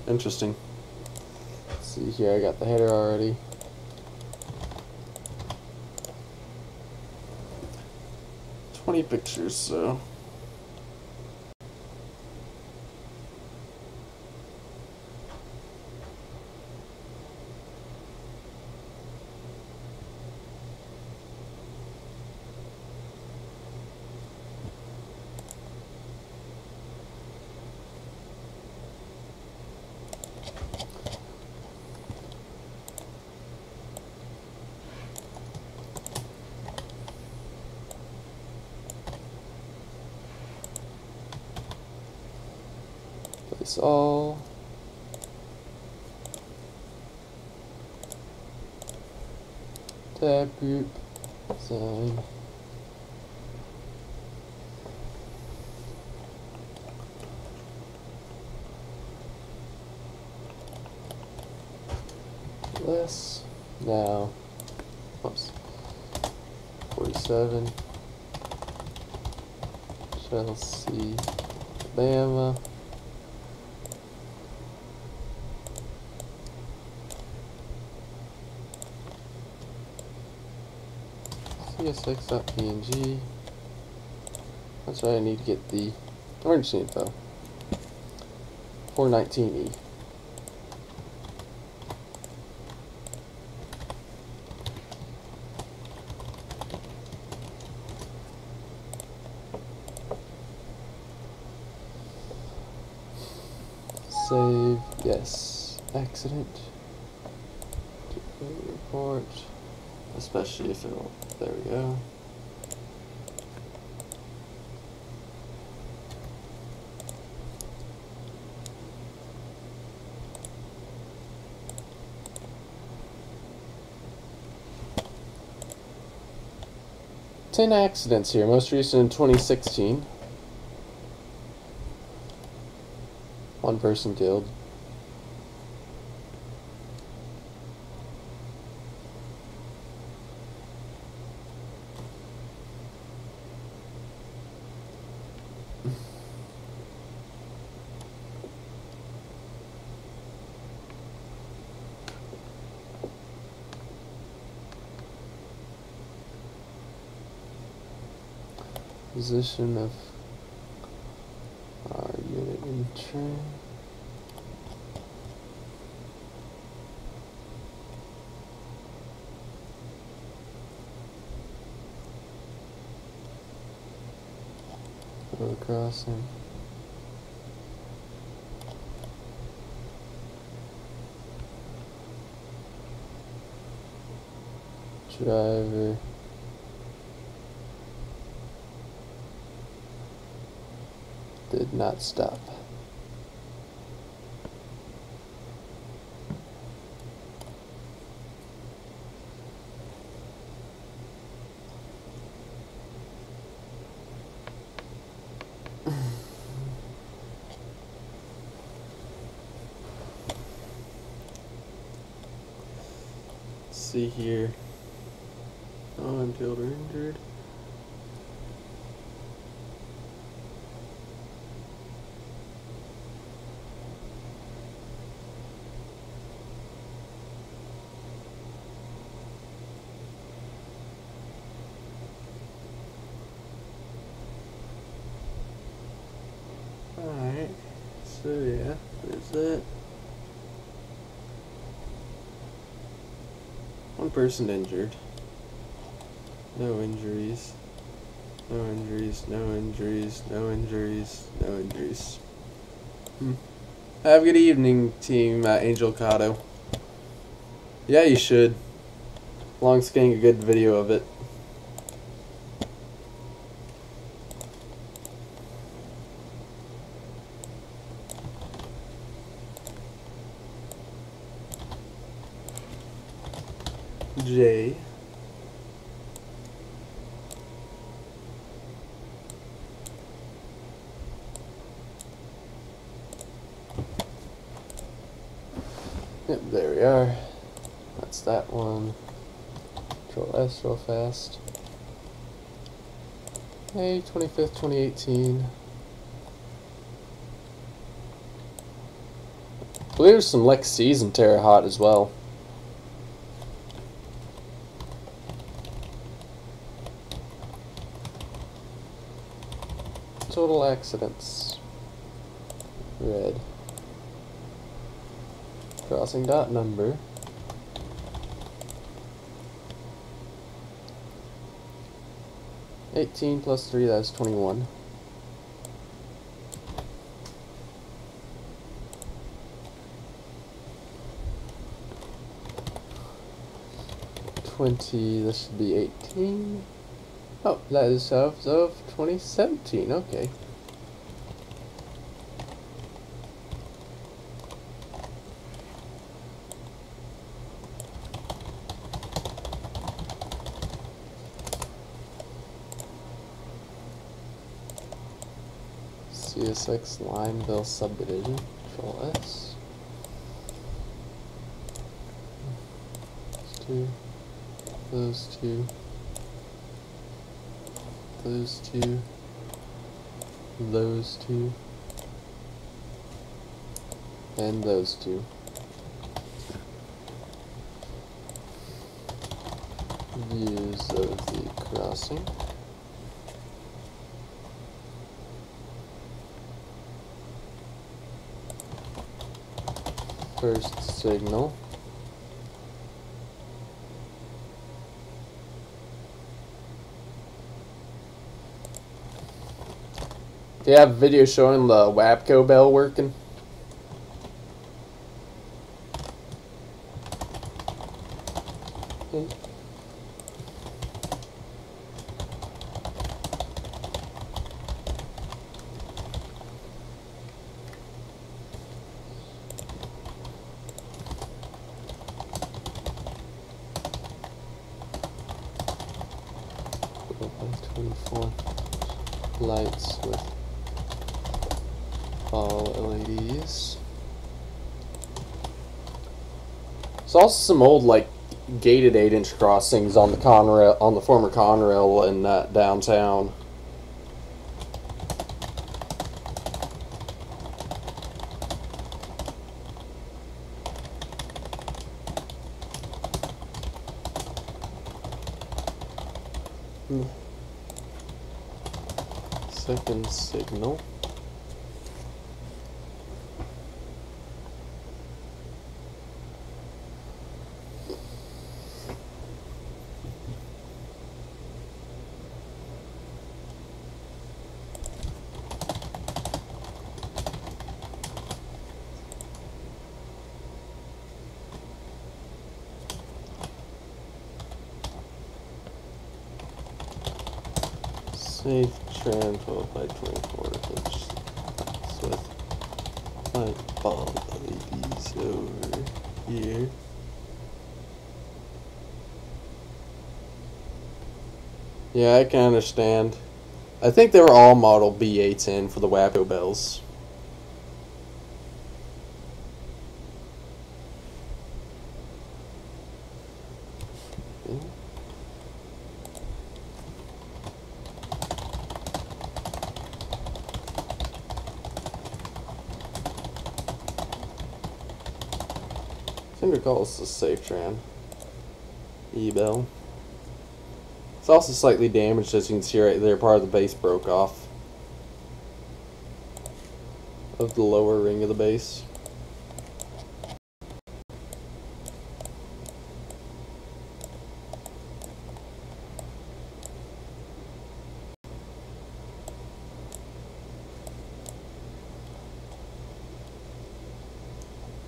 Interesting. Let's see here, I got the header already. Pictures, so place all. Tab group sign. Less. Now, oops. 47. Chelsea, Alabama. CSX.png. That's right, I need to get the emergency info. 419E. Save, yes. Accident. Report. Especially if it'll, there we go. Ten accidents here, most recent in 2016. One person killed. Position of our unit in train. Road crossing. Driver. Did not stop. See here. Oh, I'm killed or injured. Alright, so yeah, there's that. One person injured. No injuries. No injuries, no injuries, no injuries, no injuries. Have a good evening, Team Angel Cotto. Yeah, you should. Long as getting a good video of it. J. Yep, there we are. That's that one. Control S real fast. May 25th, 2018. I believe there's some Lex Season Terra Hot as well. Total accidents. Red. Crossing dot number. +18 + 3, that's 21. This should be 18. Oh, that is of 2017, okay. CSX Lineville Subdivision, Control S. Those two, those two, those two, and those two. Views of the crossing. First signal. Do you have a video showing the WAPCO bell working? Okay. Lights with all LEDs. There's also some old like gated 8-inch crossings on the Conrail, on the former Conrail in downtown. Second signal. Safe tran 12 by 24 inch with light bulb LEDs over here. Yeah, I can understand. I think they were all model B810 for the WAPCO bells. I think we call this a safe tran E-bell. It's also slightly damaged, as you can see right there. Part of the base broke off of the lower ring of the base.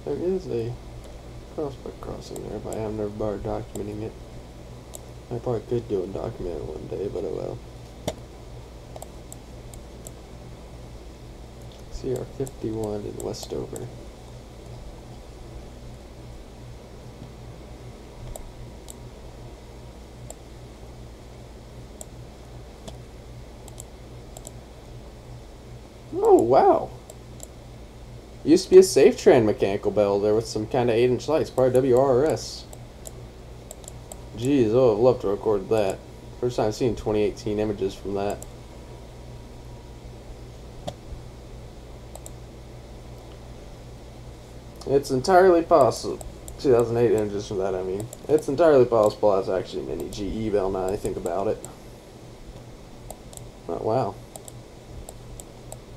There is a prospect crossing there, but I have never bothered documenting it. I probably could do and document it one day, but oh well. CR 51 in Westover. Oh wow! Used to be a safe tran mechanical bell there with some kind of 8-inch lights, probably WRS. Jeez, oh, I'd love to record that. First time I've seen 2018 images from that. It's entirely possible. 2008 images from that, I mean. It's entirely possible that's actually a mini GE bell now I think about it. Oh, wow.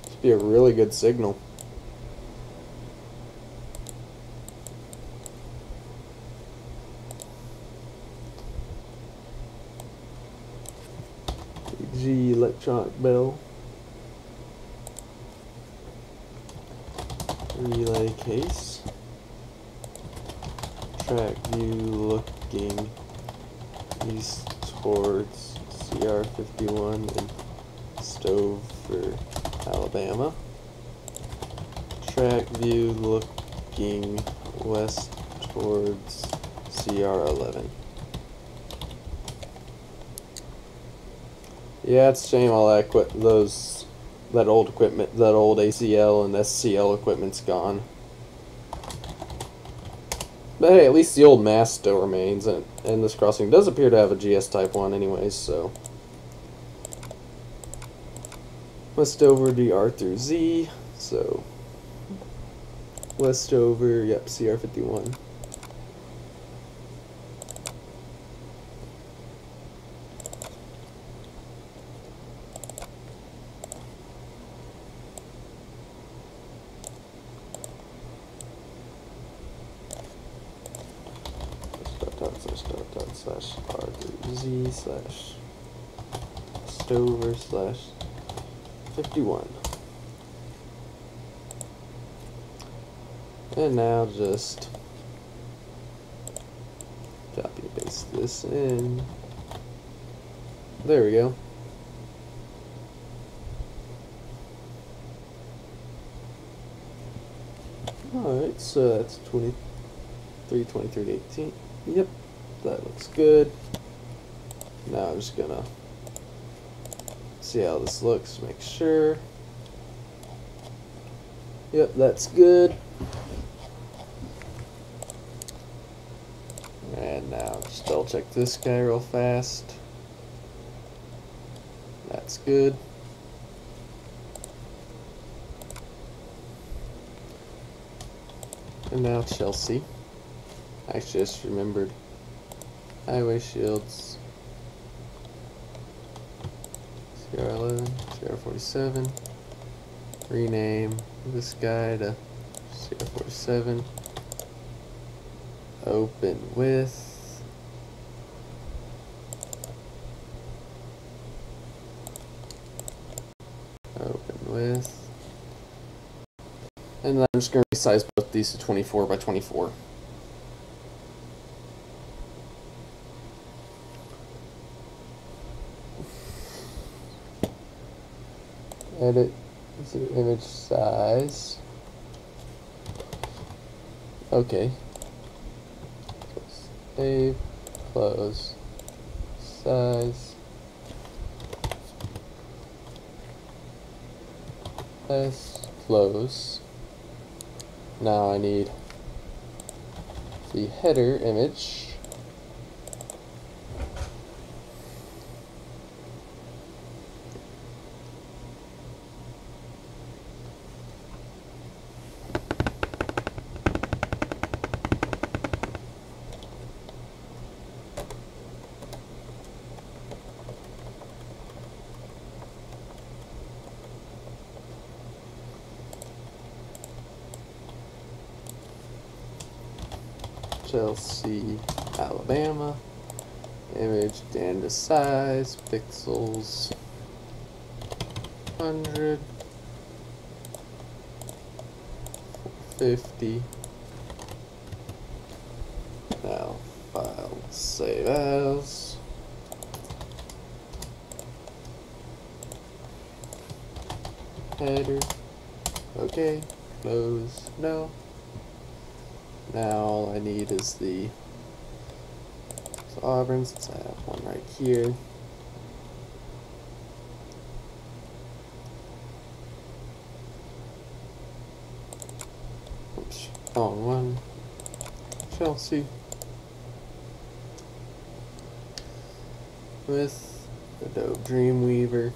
Must be a really good signal. G electronic bell. Relay case. Track view looking east towards CR 51 in Stover, Alabama. Track view looking west towards CR 11. Yeah, it's a shame all that that old equipment, that old ACL and SCL equipment's gone. But hey, at least the old mast still remains, and this crossing does appear to have a GS Type 1 anyways, so. Westover DR through Z, so. Westover, yep, CR51. Slash R through Z slash Stover slash 51. And now just copy and paste this in. There we go. Alright, so that's 23, 18. Yep. That looks good. Now I'm just gonna see how this looks, make sure. Yep, that's good. And now just double check this guy real fast. That's good. And now Chelsea. I just remembered. Highway shields. CR11, CR47. Rename this guy to CR47. Open with. Open with. And then I'm just going to resize both these to 24 by 24. Edit image size. Okay. Save, close, size, S, close. Now I need the header image. Chelsea, Alabama. Image data size, pixels, 100, 50, Save as. Header. Okay. Close. No. Now all I need is the sovereign, since I have one right here. Oops. Wrong one. Chelsea. With Adobe Dreamweaver.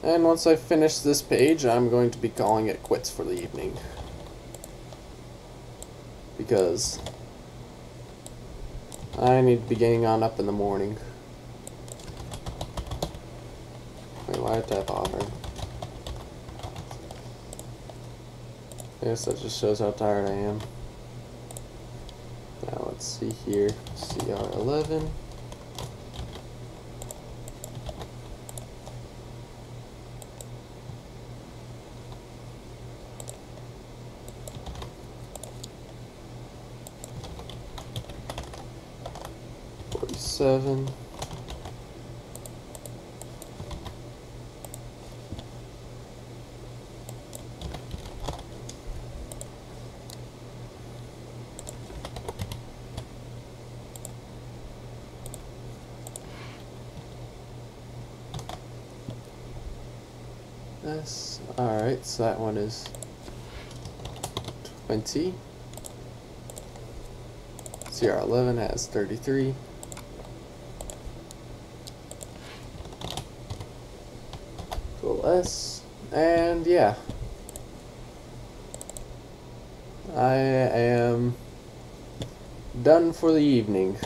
And once I finish this page, I'm going to be calling it quits for the evening. Because I need to be getting on up in the morning. Wait, why did I tap over? I guess that just shows how tired I am. Now let's see here. CR11. Seven. Yes. Alright, so that one is 20. CR11 has 33. S, and yeah, I am done for the evening.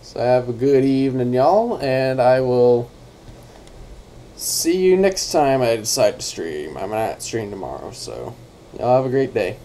So have a good evening, y'all, and I will see you next time I decide to stream. I might stream tomorrow, so y'all have a great day.